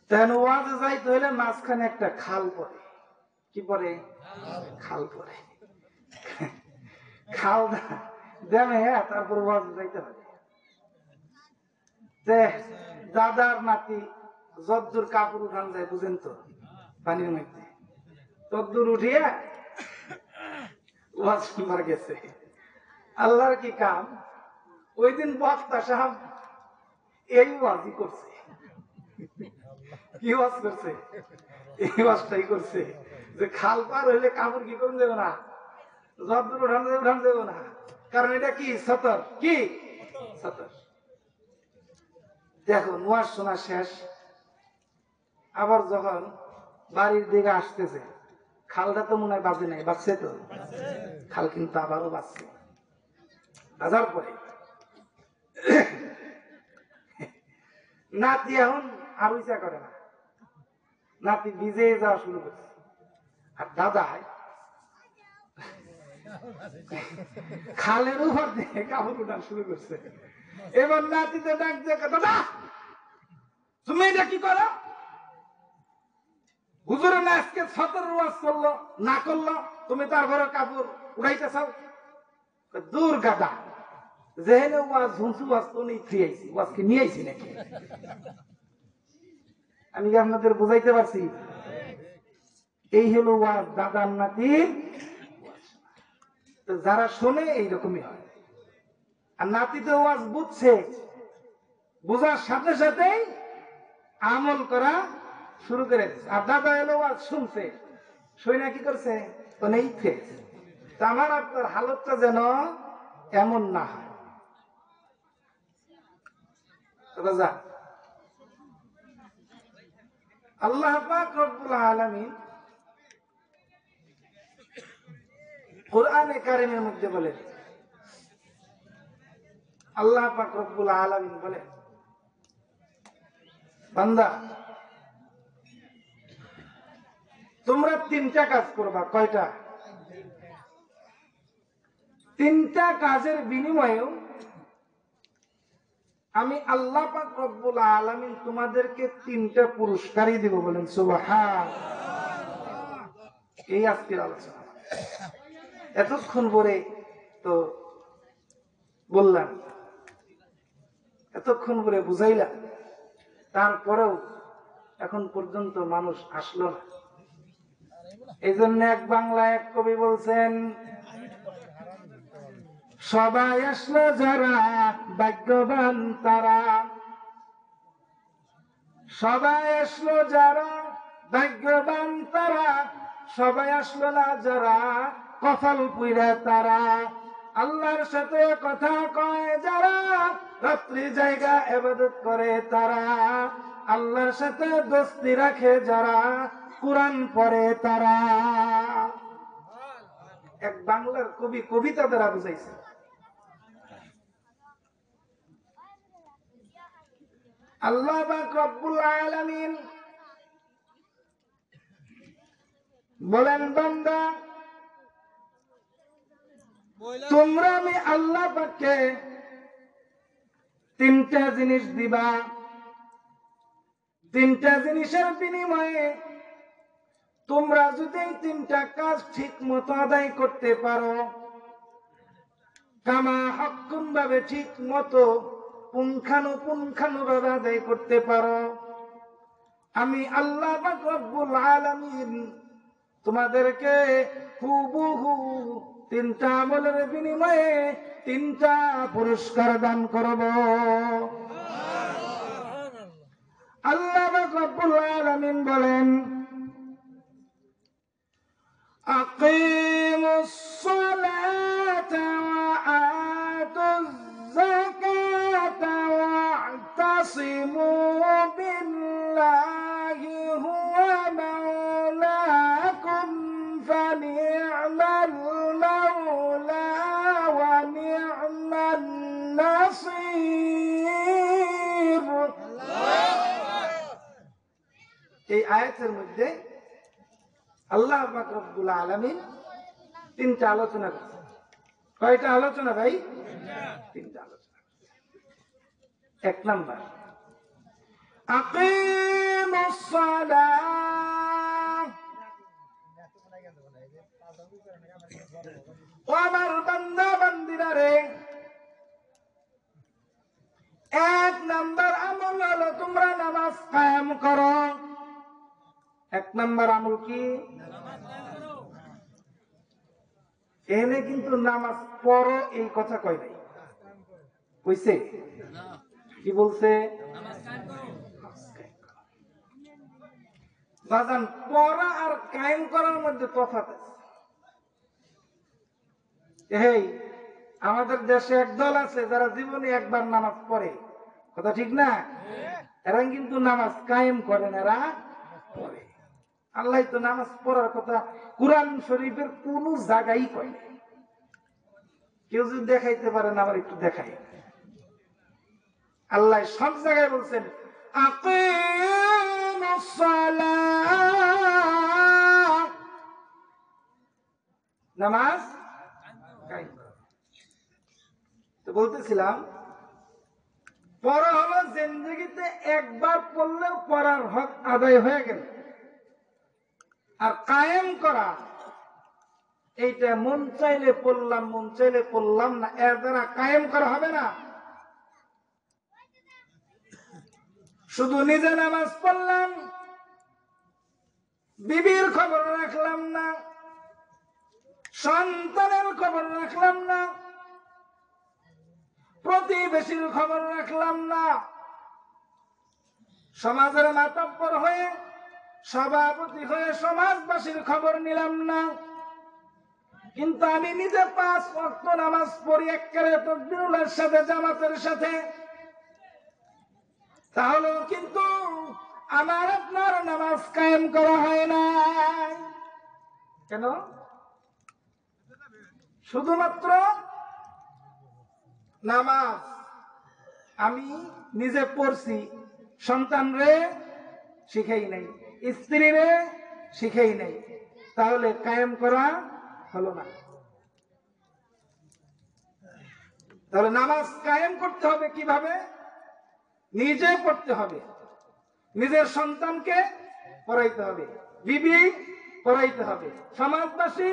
তখন ওয়াজে যাইতে হইলে মাঝখানে একটা খাল পড়ে। কি পড়ে? খাল পড়ে। খাল দেমে তারপর ওয়াজে যাইতে হবে। দাদা আর নাতি যদ্দূর কাপড় উঠান যায়, বুঝেন তো, পানির মধ্যে তদ্দূর উঠিয়ে ওয়াজ শুনবার গেছে। আল্লাহর কি কাম, ওই দিন বক্তা সাহেব এই ওয়াজই করছে। কি ওয়াজ করছে? এই ওয়াজটাই করছে যে খাল পার হইলে কাপড় কি করুন দেবে না, যদ্দূর উঠান দেবে না, কারণ এটা কি সতর, কি সতর। দেখো ওয়াজ শোনা শেষ, আবার যখন বাড়ির দিকে আসতেছে, খালটা তো মনে হয় বাজে নাই, বাজছে তো, খাল কিন্তু আবারও বাজছে। বাজার পরে নাতি এখন আর ইচ্ছা করে না, নাতি ভিজে যাওয়া শুরু করছে। আর দাদা খালের উপর দিয়ে কাপড় উঠান শুরু করছে। এবার নাতিতে ডাক দিয়ে, দাদা তুমি এটা কি করো? হুজুরে না আজকে সতর ওয়াজ করলো, না করলো, তুমি তারপরে কাপড় উঠাইতে চাও? দূর গাদা, যেহেনে ওয়াজ হুঁসু ওয়াজ তো নেই, ফ্রি আইছি, ওয়াজকে নিয়ে আইছি নাকি? আমি কি আপনাদের বুঝাইতে পারছি? এই হলো ওয়াজ, দাদার নাতির। যারা শোনে এইরকমই হয়। আর নাতি তো ওয়াজ বুঝছে, বোঝার সাথে সাথেই আমল করা শুরু করে দিচ্ছে। আর দাদা এলো ওয়াজ শুনছে, শুনে কি করছে? তো নেই ফেস। আমার আপনার হালতটা যেন এমন না হয়। রাজা আল্লাহ পাক রব্বুল আলামিন কোরআনে কারিমের মধ্যে বলেন, আল্লাহ পাক রব্বুল আলামিন বলেন, বান্দা তোমরা তিনটা কাজ করবা। কয়টা? তিনটা কাজের বিনিময়েও আমি আল্লাহ পাক রব্বুল আলামিন তোমাদেরকে তিনটা পুরস্কারই দিব। বলেন সুবহান। এই আজকের আলোচনা। এতক্ষণ পরে তো বললাম, এতক্ষণ পরে বুঝাইলাম, তারপরেও এখন পর্যন্ত মানুষ আসলো না। এই জন্য এক বাংলা এক কবি বলছেন, সবাই আসলো যারা ভাগ্যবান তারা, সবাই আসলো যারা ভাগ্যবান তারা, সবাই আসলো না যারা কপাল পুইরা তারা। আল্লাহর সাথে কথা কয় যারা, রাত্রি জায়গা ইবাদত করে তারা, আল্লাহর সাথে দোস্তি রাখে যারা, কুরআন পড়ে তারা। এক বাংলার কবি কবিতা দ্বারা বুঝাইছে। আল্লাহ পাক রব্বুল আলামিন বলেন, বান্দা তোমরা আমি আল্লাহ পাককে তিনটা জিনিস দিবা। তিনটা জিনিসের বিনিময়ে তোমরা যদি এই তিনটা কাজ ঠিক মতো আদায় করতে পারো, কামা হক্কুম ভাবে ঠিক মতো পুঙ্খানু ভাবে আদায় করতে পারো, আমি আল্লাহ পাক রব্বুল আলামিন তোমাদেরকে হুবহু 3টা আমলের বিনিময়ে 3টা পুরস্কার দান করব। আল্লাহ পাক রব্বুল আলামিন বলেন, আকিমুস সালাতা ওয়া আতুজ যাকাতা ওয়া'তাসিমু বিল্লাহি হুয়া মাওলাকুম ফানি'মাল মাওলা ওয়া নি'মান নাসীর। এই আয়াতের মধ্যে আল্লাহ পাক রব্বুল আলামিন 3টা আলোচনা করছেন। কয়টা আলোচনা ভাই? 3টা আলোচনা। 1 নাম্বার, আকিমুস সালাহ। ও আমার বান্দা বান্দিরা রে, 1 নাম্বার আমল হলো তোমরা নামাজ কায়েম করো। 1 নাম্বার আমল কি? এনে কিন্তু নামাজ পড়ো এই কথা কয় নাই, কইছে কি বলছে? বাজান, পড়া আর কায়েম করার মধ্যে তফাৎ আছে। এই আমাদের দেশে একদল আছে যারা জীবনে একবার নামাজ পড়ে, কথা ঠিক না? এরা কিন্তু নামাজ কায়েম করেন, এরা পড়ে। আল্লাহ তো নামাজ পড়ার কথা কুরআন শরীফের কোন জায়গায় কয় না। কেউ যদি দেখাইতে পারেন আবার একটু দেখাই। আল্লাহ সব জায়গায় বলছেন আকিমুস সালাহ, নামাজ কায়েম করো। তো বলতেছিলাম, পড়া হলো জিন্দেগিতে একবার পড়লেও পড়ার হক আদায় হয়ে গেল। আর কায়েম করা, এইটা মন চাইলে পড়লাম মন চাইলে পড়লাম না, এর দ্বারা কায়েম করা হবে না। শুধু নিজে নামাজ পড়লাম, বিবির খবর রাখলাম না, সন্তানের খবর রাখলাম না, প্রতিবেশীর খবর রাখলাম না, সমাজের মাতব্বর হয়ে সভাপতি হয়ে সমাজবাসীর খবর নিলাম না, কিন্তু আমি নিজে 5 ওয়াক্ত নামাজ পড়ি একেবারে তাকবীরের সাথে, জামাতের সাথে, তাহলে কিন্তু আমার আপনার নামাজ কায়েম করা হয় না। কেন? শুধুমাত্র নামাজ আমি নিজে পড়ছি, সন্তানরে শিখাই নাই, স্ত্রীরে শিখাই নাই, তাহলে কায়েম করা হলো না। তাহলে নামাজ কায়েম করতে হবে কিভাবে? নিজে পড়তে হবে, নিজের সন্তানকে পড়াইতে হবে, বিবি পড়াইতে হবে, সমাজবাসী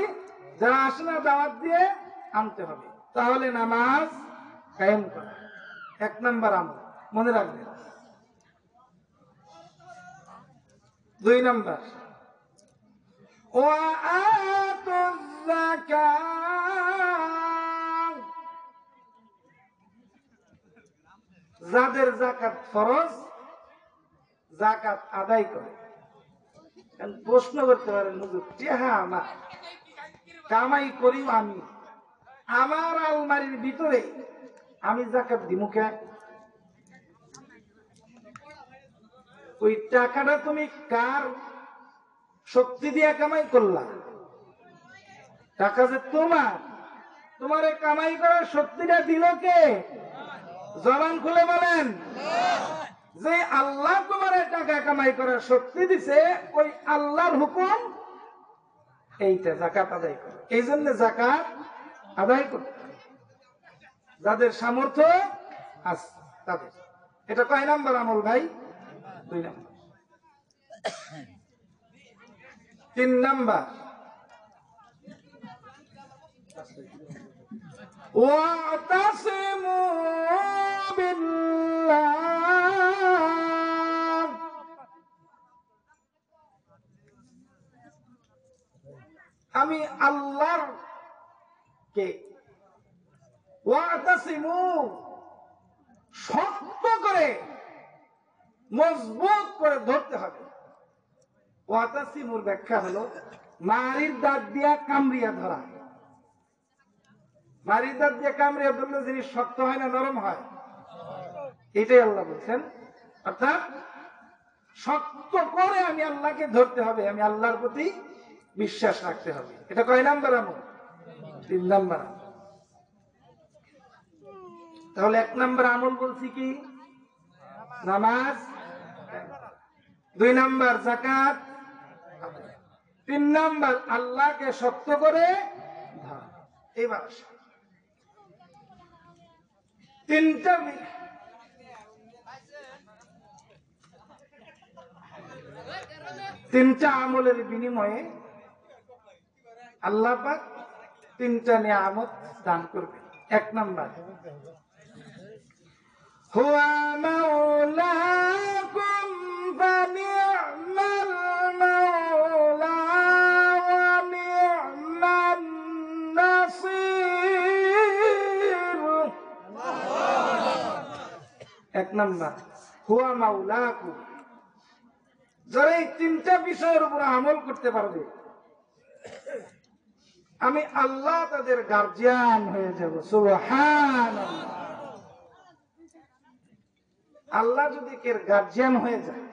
যারা আসে না দাওয়াত দিয়ে আনতে হবে, তাহলে নামাজ কায়েম করা 1 নাম্বার আমল, মনে রাখবেন। 2 নাম্বার, ওয়া আতুজ যাকাত। যাদের যাকাত ফরজ, যাকাত আদায় করে। প্রশ্ন করতে পারেন, হুজুর টেহা আমার, কামাই করি আমি, আমার আলমারির ভিতরে আমি যাকাত দিমু কে? ওই টাকাটা তুমি কার শক্তি দিয়ে কামাই করলা? টাকা যে তোমার কামাই করার শক্তিটা দিল কে? জবান খুলে বলেন। যে আল্লাহ তোমার টাকা কামাই করার শক্তি দিছে, ওই আল্লাহর হুকুম এইটা, যাকাত আদায় করো। এই জন্য যাকাত আদায় করতে হবে যাদের সামর্থ্য আছে তাদের। এটা কয় নাম্বার আমল ভাই? 2 নাম্বার। 3 নাম্বার, واعتصموا بالله আমি আল্লাহর কে ওয়াতাসিমু শক্ত করে মজবুত করে ধরতে হবে। ওয়াতাসিমুর ব্যাখ্যা হলো মারির দাঁত দিয়া কামড়িয়া ধরা। মারির দাঁত দিয়ে কামড়িয়া ধরলে জিনিস শক্ত হয় না নরম হয়? এটাই আল্লাহ বলছেন। অর্থাৎ শক্ত করে আমি আল্লাহকে ধরতে হবে, আমি আল্লাহর প্রতি বিশ্বাস রাখতে হবে। এটা কয় নাম্বার আমল? 3 নাম্বার আমল। তাহলে 1 নাম্বার আমল বলছি কি? নামাজ। 2 নাম্বার যাকাত। 3 নাম্বার আল্লাহকে শক্ত করে ধরা। এবার তিনটা আমলের বিনিময়ে আল্লাহ পাক 3টা নিয়ামত দান করবে। 1 নাম্বার হুয়া মাওলাকুম ফানি'মাল মাওলা ওয়া নি'মান নাসির। 1 নাম্বার হুয়া মাওলাকুম। যারা এই 3টা বিষয়ের উপর আমল করতে পারবে আমি আল্লাহ তাদের গার্জিয়ান হয়ে যাব। সুবহানাল্লাহ। আল্লাহ যদি কের গার্জিয়ান হয়ে যায়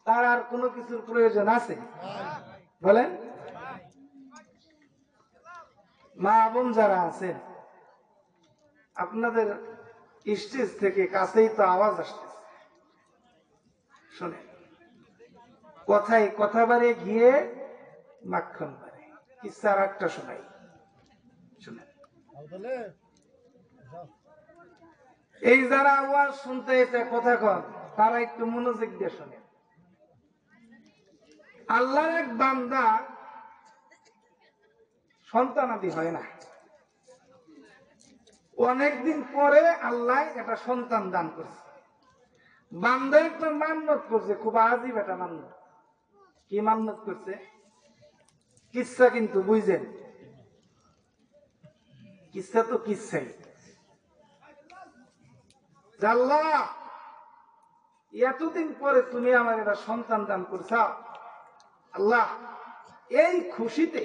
তার আর কোনো কিছুর প্রয়োজন আছে? বলেন। মা বোন যারা আছেন আপনাদের স্টেজ থেকে কাছেই তো আওয়াজ আসতেছে, শোনেন। কথায় কথা বারে গিয়ে মাখন বারে। কিচ্ছা একটা শোনাই, শুনেন। এই যারা আওয়াজ শুনতে এসে কথা কন তারা একটু মনোযোগ দিয়ে শোনেন। আল্লাহর এক বান্দা সন্তানাদি হয় না, অনেকদিন পরে আল্লাহ একটা সন্তান দান করছে। বান্দা একটা মান্যত করছে, খুব আজীব একটা মান্যত। কি মান্যত করছে? কিচ্ছা কিন্তু বুঝছেন, কিচ্ছা তো কিচ্ছাই। আল্লাহ এতদিন পরে তুমি আমার একটা সন্তান দান করছ, আল্লাহ এই খুশিতে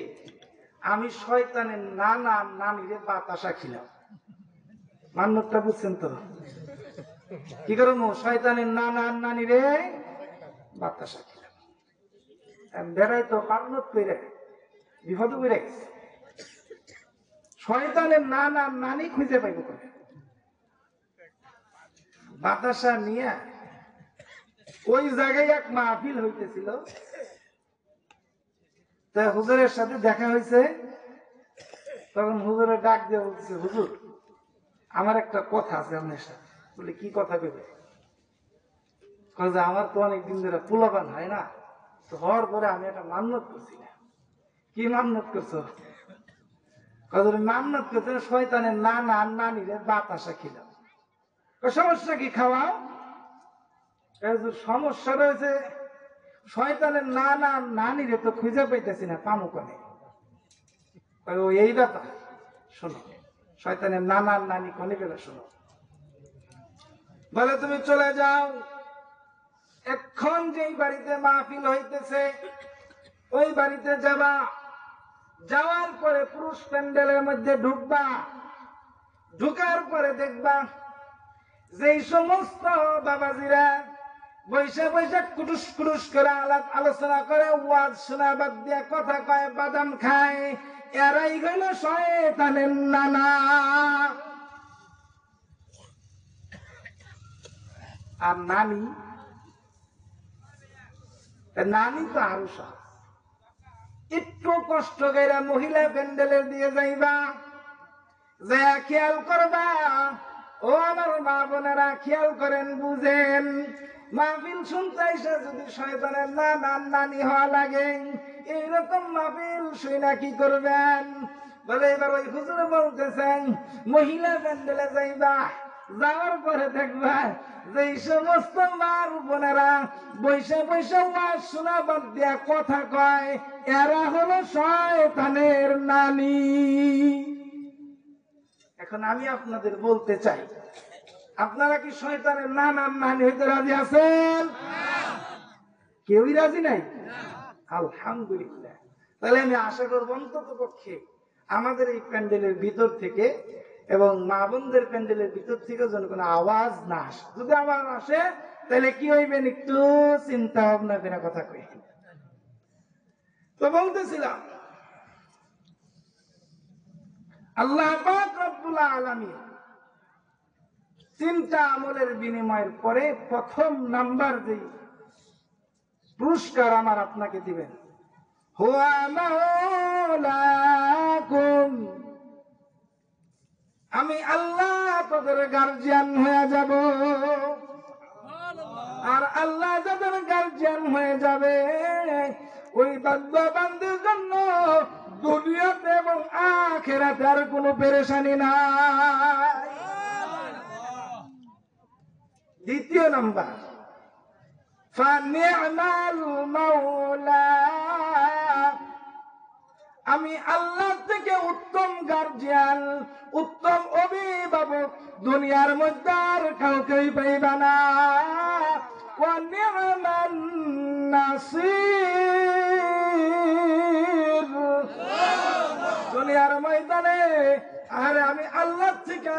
আমি শয়তানের নানা নানিরে বাতাসা খিলাম। মান্যতটা বুঝছেন তো? কি করবো? শয়তানের নানা নানিরে বাতাসা খিলাম। বেড়াই তো মান্যত করে বিপদ করে গেছে। শয়তানের নানা নানি খুঁজে পাইব করে বাতাসা নিয়ে ওই জায়গায় এক মাহফিল হইতেছিল। তা হুজুরের সাথে দেখা হয়েছে। তখন হুজুরের ডাক দিয়ে বলছে, হুজুর আমার একটা কথা আছে আপনার সাথে। বলে কি কথা ভেবে? আমার তো অনেকদিন ধরে পোলাপান হয় না, তো হওয়ার পরে আমি একটা মান্যত করছি না। কি মান্যত করছো? মান্যত করছে শয়তানের নানা নানিরে বাতাসা খিলাম। সমস্যা কি? খাওয়াও। সমস্যা রয়েছে শয়তানের নানা নানিরে তো খুঁজে পাইতেছি না, পামু কনে। এই ব্যাপার, শোনো শয়তানের নানা নানি কনে গেলে শোনো। বলে তুমি চলে যাও, এখন যেই বাড়িতে মাহফিল হইতেছে ওই বাড়িতে যাবা। যাওয়ার পরে পুরুষ প্যান্ডেলের মধ্যে ঢুকবা। ঢুকার পরে দেখবা যেই সমস্ত বাবাজিরা বৈশা বৈশা কুটুস কুটুস করে আলাপ আলোচনা করে, ওয়াজ শোনা বাদ দিয়া কথা কয়, বাদাম খায়, এরাই গেল শয়তানের নানা। আর নানি, নানি তো আরো সহজ। একটু কষ্ট করে মহিলা প্যান্ডেলের দিয়ে যাইবা, যা খেয়াল করবা। ও আমার মা বোনেরা খেয়াল করেন, বুঝেন। মাহফিল শুনতে এসে যদি শয়তানের নানা নানি হওয়া লাগে, এইরকম মাহফিল শুনে কি করবেন? বলে এবার ওই হুজুর বলতেছেন মহিলা প্যান্ডেলে যাইবা, যাওয়ার পরে দেখবা যে সমস্ত মার বোনেরা বৈশা বৈশা ওয়াজ শোনা বাদ দিয়া কথা কয়, এরা হলো শয়তানের নানি। এখন আমি আপনাদের বলতে চাই, আপনারা কি শয়তানের নানার নানি হইতে রাজি আছেন? কেউই রাজি নাই। আলহামদুলিল্লাহ। তাহলে আমি আশা করব অন্তত পক্ষে আমাদের এই প্যান্ডেলের ভিতর থেকে এবং মা বোনদের প্যান্ডেলের ভিতর থেকে যেন কোনো আওয়াজ না আসে। যদি আওয়াজ আসে তাহলে কি হইবেন একটু চিন্তা ভাবনা করে কথা কই। তো বলতেছিলাম আল্লাহ পাক রব্বুল আলামিন চিন্তা আমলের বিনিময়ের পরে প্রথম নাম্বার যে পুরস্কার আমার আপনাকে দিবেন, হুয়া মাওলাকুম, আমি আল্লাহ তোদের গার্জিয়ান হয়ে যাব। আর আল্লাহ যাদের গার্জিয়ান হয়ে যাবে ওই বান্দা বান্দির জন্য দুনিয়াতে এবং আখিরাতে আর কোনো পেরেশানি নাই। দ্বিতীয় নাম্বার, ফানি'মাল মাওলা, আমি আল্লাহ থেকে উত্তম গার্জিয়ান, উত্তম অভিভাবক দুনিয়ার মধ্যে আর কাউকেই পাইবা না। ওয়া নি'মান নাসির, দুনিয়ার ময়দানে আরে আমি আল্লাহ থেকে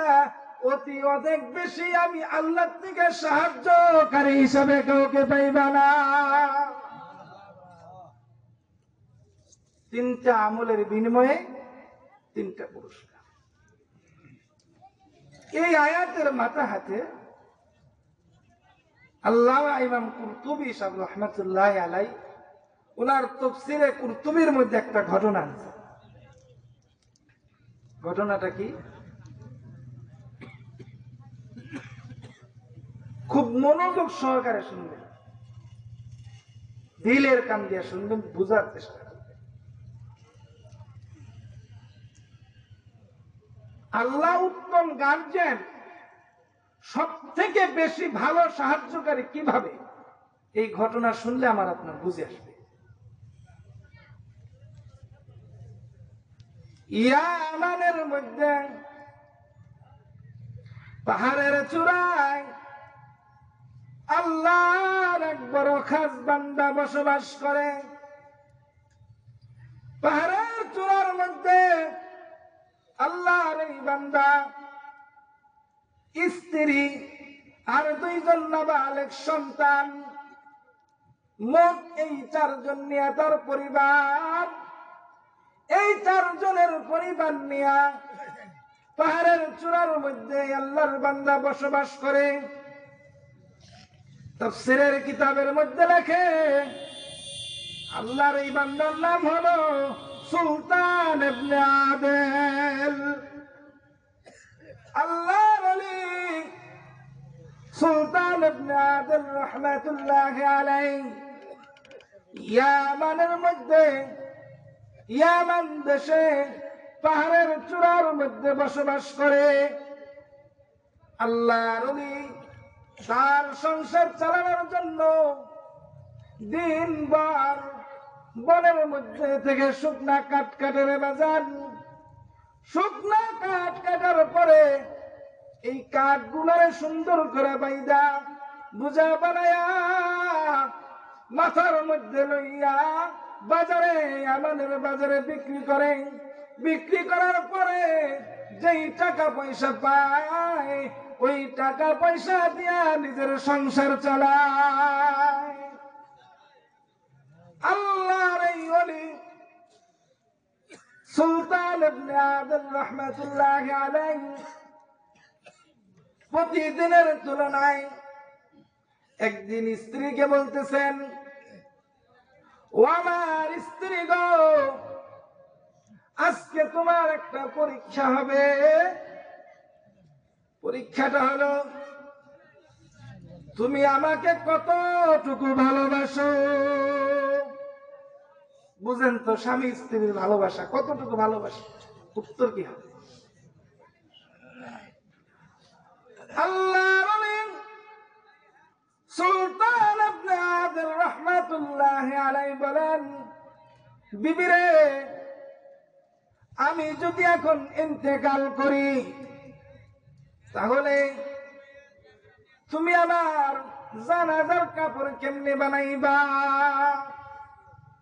অতি অধিক বেশি আমি আল্লাহ থেকে সাহায্যকারী হিসাবে কাউকে পাইবা না। তিনটা আমলের বিনিময়ে তিনটা পুরস্কার। এই আয়াতের মাথা হাতে আল্লামা ইমাম কুরতুবী সাহেব রাহমাতুল্লাহ আলাইহি ওনার তাফসীরে কুরতুবীর মধ্যে একটা ঘটনা আছে। ঘটনাটা কি? খুব মনোযোগ সহকারে শুনবেন, দিলের কান দিয়ে শুনবেন, বুঝার চেষ্টা করবেন। আল্লাহ উত্তম গার্জিয়ান, সব থেকে বেশি ভালো সাহায্যকারী কিভাবে, এই ঘটনা শুনলে আমার আপনার বুঝে আসবে। ইয়ামানের মধ্যে পাহাড়ের চূড়ায় আল্লাহর এক বড় খাস বান্দা বসবাস করে। পাহাড়ের চূড়ার মধ্যে আল্লাহর এই বান্দা স্ত্রী আর দুইজন নাবালেগ সন্তান, মোট এই চারজন নিয়ে তার পরিবার, এই চারজনের পরিবার নিয়ে পাহাড়ের চূড়ার মধ্যে আল্লাহর বান্দা বসবাস করে। তাফসীরের কিতাবের মধ্যে লেখে আল্লাহর এই বান্দার নাম হলো সুলতান ইবনে আদেল। আল্লাহর ওলি সুলতান ইবনে আদেল রাহমাতুল্লাহি আলাইহি ইয়ামানের মধ্যে, ইয়ামান দেশে পাহাড়ের চূড়ার মধ্যে বসবাস করে। আল্লাহর ওলি তার সংসার চালানোর জন্য দিনভর বনের মধ্যে থেকে শুকনা কাঠ কাটের বাজার, শুকনা কাঠ কাটার পরে এই কাঠগুলোরে সুন্দর করে বাইদা বুঝা বানায়া মাথার মধ্যে লইয়া বাজারে, আমাদের বাজারে বিক্রি করে। বিক্রি করার পরে যেই টাকা পয়সা পায় ওই টাকা পয়সা দিয়া নিজের সংসার চালায়। আল্লাহর এই ওলি সুলতান ইবনে আদেল রাহমাতুল্লাহি আলাইহি প্রতিদিনের তুলনায় একদিন স্ত্রীকে বলতেছেন, ও আমার স্ত্রী গো, আজকে তোমার একটা পরীক্ষা হবে। পরীক্ষাটা হলো তুমি আমাকে কতটুকু ভালোবাসো। বুঝেন তো স্বামী স্ত্রীর ভালোবাসা কতটুকু ভালোবাসা? উত্তর কি হবে? আল্লাহর ওলি সুলতান ইবনে আদিল রাহমাতুল্লাহি আলাইহি বলেন, বিবিরে, আমি যদি এখন ইন্তেকাল করি তাহলে তুমি আমার জানাজার কাপড় কেমনে বানাইবা?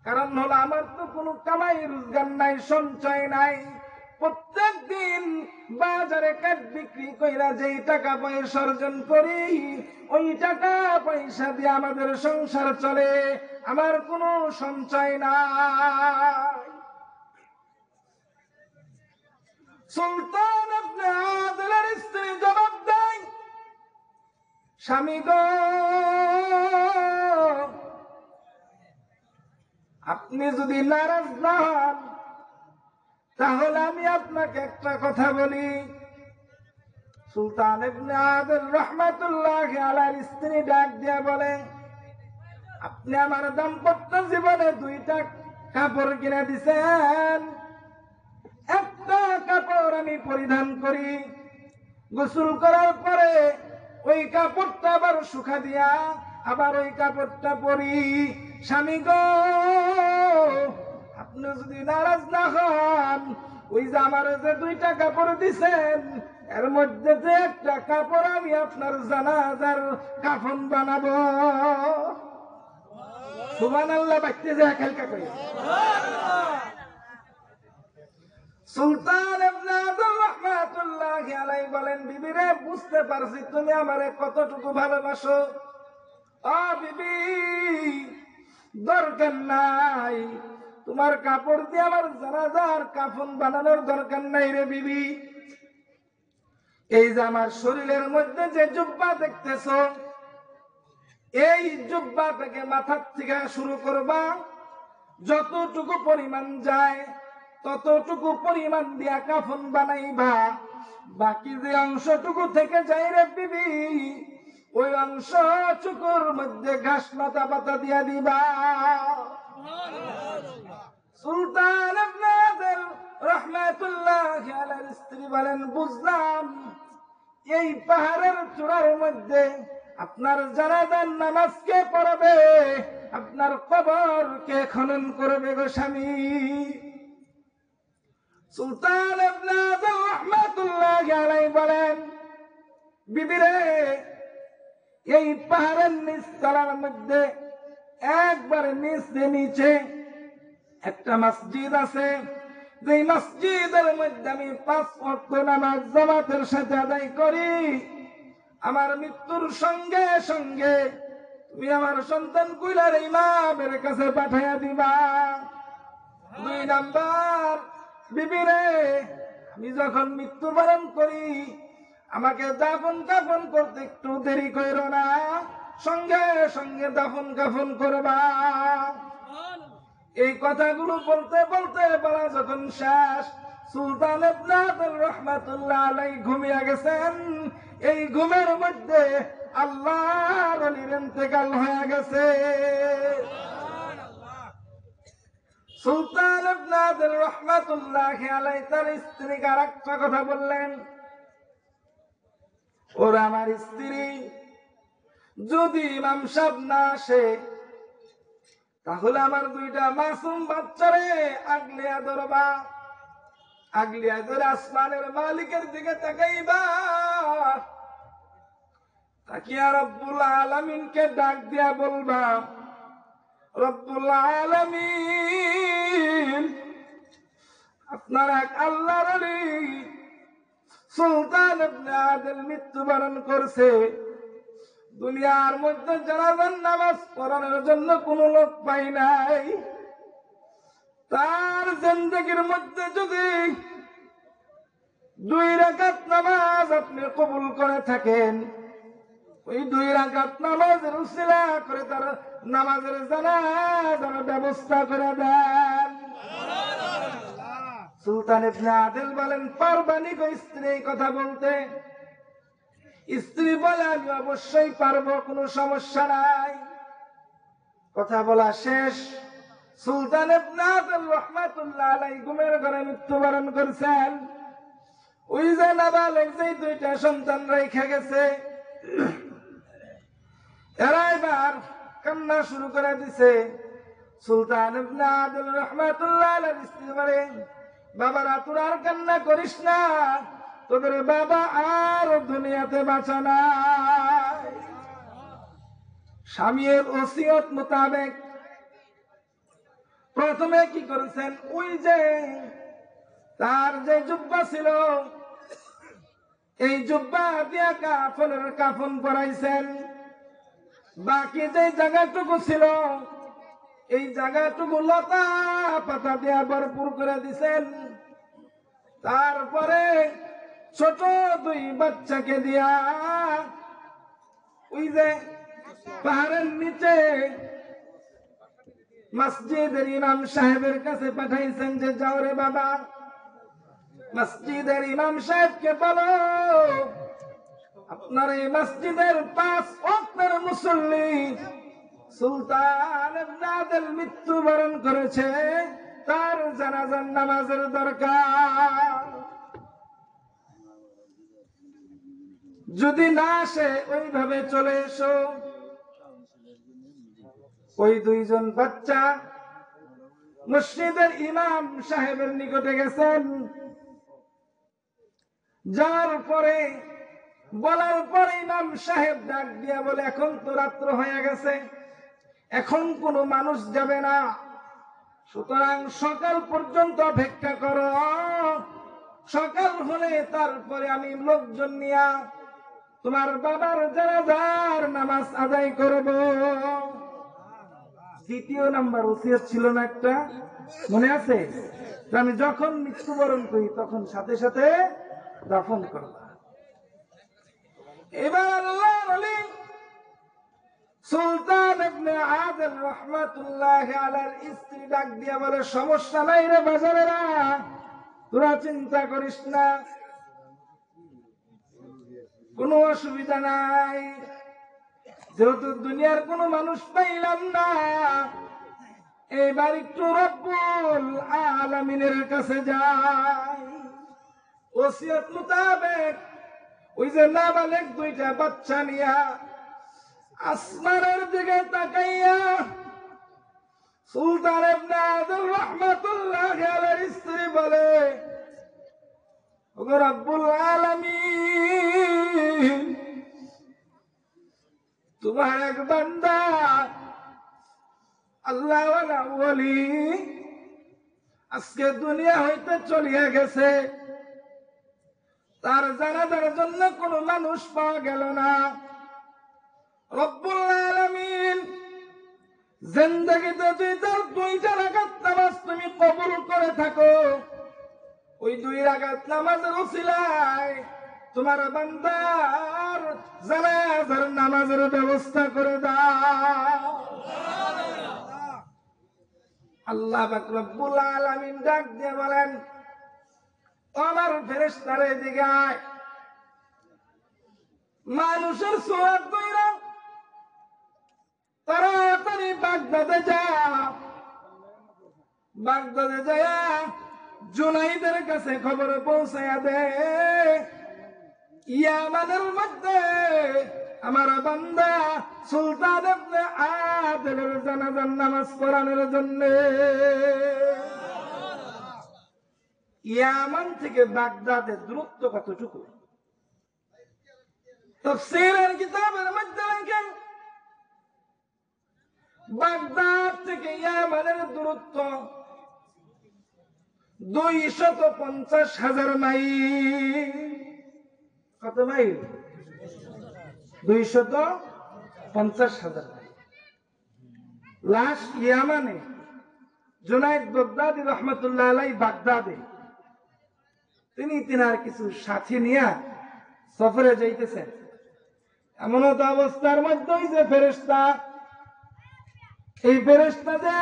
কারণ হলো আমার তো কোনো কামাই রোজগার নাই, সঞ্চয় নাই। প্রত্যেক দিন বাজারে কাঠ বিক্রি কইরা যেই টাকা পয়সা অর্জন করি, ওই টাকা পয়সা দিয়ে আমাদের সংসার চলে, আমার কোনো সঞ্চয় নাই। সুলতান ইবনে আদিলের স্ত্রী জবাব দেয়, স্বামী গো, আপনি যদি নারাজ না হন তাহলে আমি আপনাকে একটা কথা বলি। সুলতান ইবনে আদিল রাহমাতুল্লাহি আলাইহির স্ত্রী ডাক দিয়া বলে, আপনি আমার দাম্পত্য জীবনে 2টা কাপড় কিনে দিছেন, একটা কাপড় আমি পরিধান করি, গোসল করার পরে ওই কাপড়টা আবার শুকা দিয়া আবার ওই কাপড়টা পরি। স্বামী গো, আপনি যদি নারাজ না হন, ওই যে আমার যে 2টা কাপড় দিছেন এর মধ্যে যে একটা কাপড় আমি আপনার জানাজার কাফন বানাবো। সুবহানাল্লাহ, বাইতে যায় খেলকা কই। সুলতান ইবনে আদিল রাহমাতুল্লাহি আলাইহি বলেন, বিবিরে, বুঝতে পারছি তুমি আমারে কতটুকু ভালোবাসো। ও বিবি, দরকার নাই, তোমার কাপড় দিয়ে আমার জানাজার কাফন বানানোর দরকার নাই রে বিবি। এই যে আমার শরীরের মধ্যে যে জুব্বা দেখতেছো, এই জুব্বা থেকে মাথার থেকে শুরু করবা, যতটুকু পরিমাণ যায় ততটুকু পরিমাণ দিয়া কাফন বানাইবা। বাকি যে অংশটুকু থেকে যায় রে বিবি, ওই অংশ চুকুর মধ্যে ঘাস লতা পাতা দিয়া দিবা। সুলতান ইবনে আদিল রাহমাতুল্লাহি আলাইহির স্ত্রী বলেন, বুঝলাম, এই পাহাড়ের চূড়ার মধ্যে আপনার জানাজার নামাজ কে পড়াবে, আপনার কবর কে খনন করবে গো স্বামী? সুলতান ইবনে আদিল রাহমাতুল্লাহি আলাইহি বলেন, বিবিরে, এই পাহাড়ের নিচতলার মধ্যে একবারে নিচে একটা মসজিদ আছে, যে মসজিদের মধ্যে আমি 5 ওয়াক্ত নামাজ জামাতের সাথে আদায় করি। আমার মৃত্যুর সঙ্গে সঙ্গে তুমি আমার সন্তান কুইলার ইমামের কাছে পাঠাইয়া দিবা। 2 নাম্বার, বিবিরে, আমি যখন মৃত্যুবরণ করি আমাকে দাফন কাফন করতে একটু দেরি করো না, সঙ্গে সঙ্গে দাফন কাফন করবা। এই কথাগুলো বলতে বলতে বলা যখন শেষ, সুলতান ইবনে আদিল রাহমাতুল্লাহি আলাইহি ঘুমিয়ে গেছেন। এই ঘুমের মধ্যে আল্লাহর ওলির ইন্তেকাল হয়ে গেছে। সুলতান ইবনে আদিল রাহমাতুল্লাহি আলাইহি তার স্ত্রীকে আরেকটা কথা বললেন, ওরা আমার স্ত্রী, যদি ইমাম সাহেব না আসে তাহলে আমার 2টা মাসুম বাচ্চারে আগলিয়া ধরবা, আগলিয়া ধরে আসমানের মালিকের দিকে তাকাইবা, তাকিয়া রব্বুল আলামিনকে ডাক দিয়া বলবা, রব্বুল আলামিন, আপনার এক আল্লাহর ওলি সুলতান ইবনে আদিল মৃত্যুবরণ করছে, দুনিয়ার মধ্যে জানাজার নামাজ পড়ানোর জন্য কোন লোক পাই নাই, তার জিন্দেগির মধ্যে যদি 2 রাকাত নামাজ আপনি কবুল করে থাকেন, ওই 2 রাকাত নামাজের উসিলা করে তার নামাজের জানাজার ব্যবস্থা করে দেন। সুলতান ইবনে আদিল বলেন, পারবানি গো স্ত্রী এই কথা বলতে? স্ত্রী বলে, আমি অবশ্যই পারবো, কোনো সমস্যা নাই। কথা বলা শেষ, সুলতান ইবনে আদল রাহমাতুল্লাহ আলাইহি ঘুমের ঘরে মৃত্যুবরণ করেছেন। ওই যে নাবালেগ যে দুইটা সন্তান রেখে গেছে, এরা এবার কান্না শুরু করে দিছে। সুলতান ইবনে আদল রাহমাতুল্লাহ আলাইহি স্ত্রী বলেন, বাবারা তোরা আর কান্না করিস না, তোদের বাবা আর দুনিয়াতে বাঁচা নাই। স্বামীর ওসিয়ত মোতাবেক প্রথমে কি করেছেন, ওই যে তার যে জুব্বা ছিল, এই জুব্বা দিয়া কাফনের কাফন পরাইছেন। বাকি যে জায়গাটুকু ছিল, এই জায়গাটুকু লতা পাতা দিয়া ভরপুর করে দিছেন। তারপরে ছোট দুই বাচ্চাকে দিয়া ওই যে পাহাড়ের নিচে মসজিদের ইমাম সাহেবের কাছে পাঠাইছেন যে যাও রে বাবা, মসজিদের ইমাম সাহেবকে বলো আপনার এই মসজিদের 5 ওয়াক্তের মুসল্লি সুলতান ইবনে আদল মৃত্যুবরণ করেছে, তার জানাজার নামাজের দরকার। যদি না আসে ওইভাবে চলে এসো। ওই দুইজন বাচ্চা মসজিদের ইমাম সাহেবের নিকটে গেছেন। যাওয়ার পরে বলার পরে ইমাম সাহেব ডাক দিয়া বলে, এখন তো রাত্র হয়ে গেছে, এখন কোনো মানুষ যাবে না, সুতরাং সকাল পর্যন্ত অপেক্ষা করো। সকাল হলে তারপরে আমি লোকজন নিয়া তোমার বাবার জানাজার নামাজ আদায় করব। দ্বিতীয় নাম্বার ওসিয়ত ছিল না একটা, মনে আছে? আমি যখন মৃত্যুবরণ করি তখন সাথে সাথে দাফন করব। এবার আল্লাহর ওলি সুলতান ইবনে আদল রাহমাতুল্লাহি আলাইহির স্ত্রী ডাক দিয়া বলে, সমস্যা নাই রে বাজারেরা, তোরা চিন্তা করিস না, কোনো অসুবিধা নাই। যেহেতু দুনিয়ার কোনো মানুষ পাইলাম না, এইবার একটু রব্বুল আলামিনের কাছে যাই। ওসিয়ত মোতাবেক ওই যে নাবালেগ দুইটা বাচ্চা নিয়া আসমানের দিকে তাকাইয়া সুলতান ইবনে আদল রাহমাতুল্লাহি আলাইহির স্ত্রী বলে, ওগো রব্বুল আলামিন, তোমার এক বান্দা আল্লাহওয়ালা ওলি আজকে দুনিয়া হইতে চলিয়া গেছে, তার জানাজার জন্য কোনো মানুষ পাওয়া গেল না। রব্বুল আলামিন, জিন্দেগিতে তুই তার 2 রাকাত নামাজ তুমি কবুল করে থাকো, ওই 2 রাকাত নামাজের উসিলায় তোমার বান্দার জানাজার নামাজের ব্যবস্থা করে দাও। আল্লাহ পাক রব্বুল আলামিন ডাক দিয়ে বলেন, আমার ফেরেশতারা এদিকে আয়। মানুষের সূরত কইরা তাড়াতাড়ি বাগদাদে যা। বাগদাদে যায়া জুনাইদের কাছে খবর পৌঁছায়া দে, ইয়ামানের মধ্যে আমার বান্দা সুলতান ইবনে আদলের জানাজার নামাজ পড়ানোর জন্য। ইয়ামান থেকে বাগদাদের দূরত্ব কতটুকু? তাফসীরের কিতাবের মধ্যে লেখেন, বাগদাদ থেকে ইয়ামানের দূরত্ব 250,000 মাইল। কত মাইল? 250,000 মাইল। লাশ ইয়ামানে, জুনাইদ বাগদাদি রহমতুল্লাহ আলাইহি বাগদাদে, তিনি তিনার কিছু সাথী নিয়ে সফরে যাইতেছেন। এমন তো অবস্থার মধ্যেই যে ফেরেশতা, এই ফেরেশতা যা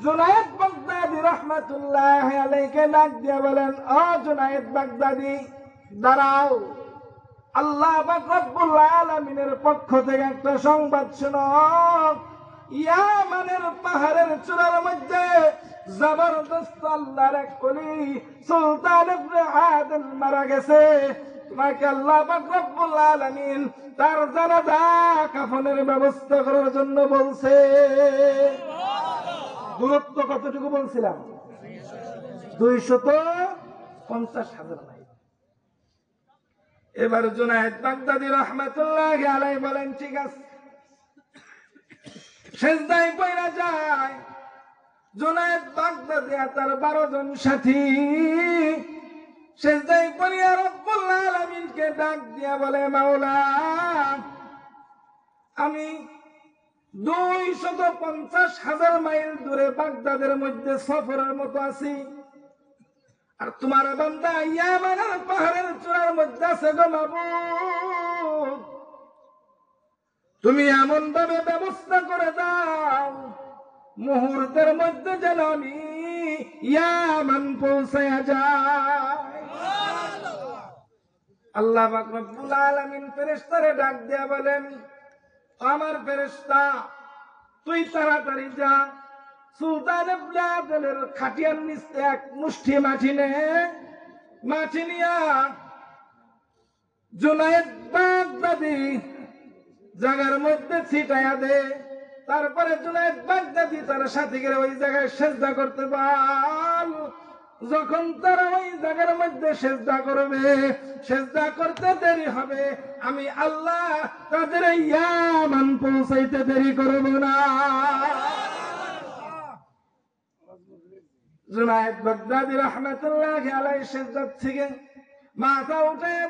জুনাইদ বাগদাদি রহমতুল্লাহ আলাইহিকে ডাক দিয়ে বলেন, ও জুনাইদ বাগদাদি দাঁড়াও, আল্লাহ পাক রব্বুল আলামিনের পক্ষ থেকে একটা সংবাদ শোনো। ইয়ামানের পাহাড়ের চূড়ার মধ্যে জবরদস্ত আল্লাহর এক ওলি সুলতান ইবনে আদল মারা গেছে। তোমাকে আল্লাহ পাক রব্বুল আলামিন তার জানাজা কাফনের ব্যবস্থা করার জন্য বলছে। দূরত্ব কতটুকু বলছিলাম? 250,000 মাইল। এবার জুনায়েদ বাগদাদী রাহমাতুল্লাহি আলাইহি বলেন, ঠিক আছে। সেজদায় পড়া যায়। জুনায়েদ বাগদাদী আর তার 12 জন সাথী সেজদায় পড়িয়া রব্বুল আলামিনকে ডাক দিয়া বলে, মাওলা, আমি 250,000 মাইল দূরে বাগদাদের মধ্যে সফরের মতো আছি, আর তোমার বান্দা ইয়ামানের পাহাড়ের চূড়ার মধ্যে আছে গো মাবুদ। তুমি এমন ভাবে ব্যবস্থা করে দাও মুহূর্তের মধ্যে যেন আমি ইয়ামান পৌঁছায়া যাই। আল্লাহ পাক রব্বুল আলামিন ফেরেশতারে ডাক দিয়া বলেন, আমার ফেরেশতা, তুই তাড়াতাড়ি যা, সুলতান ইবনে আদলের খাটিয়ার নিচে এক মুষ্টি মাটি নে, মাটি নিয়া জুনায়েদ বাগদাদী জায়গার মধ্যে ছিটাইয়া দে। তারপরে জুনায়েদ বাগদাদী তার সাথীকে ওই জায়গায় সেজদা করতে বল। যখন তারা ওই জায়গার মধ্যে সেজদা করবে, সেজদা করতে দেরি হবে, আমি আল্লাহ তাদের ইয়ামান পৌঁছাইতে দেরি করব না। জুনায়েদ বাগদাদী রাহমাতুল্লাহি আলাইহি সেজদা থেকে মাথা উঠায়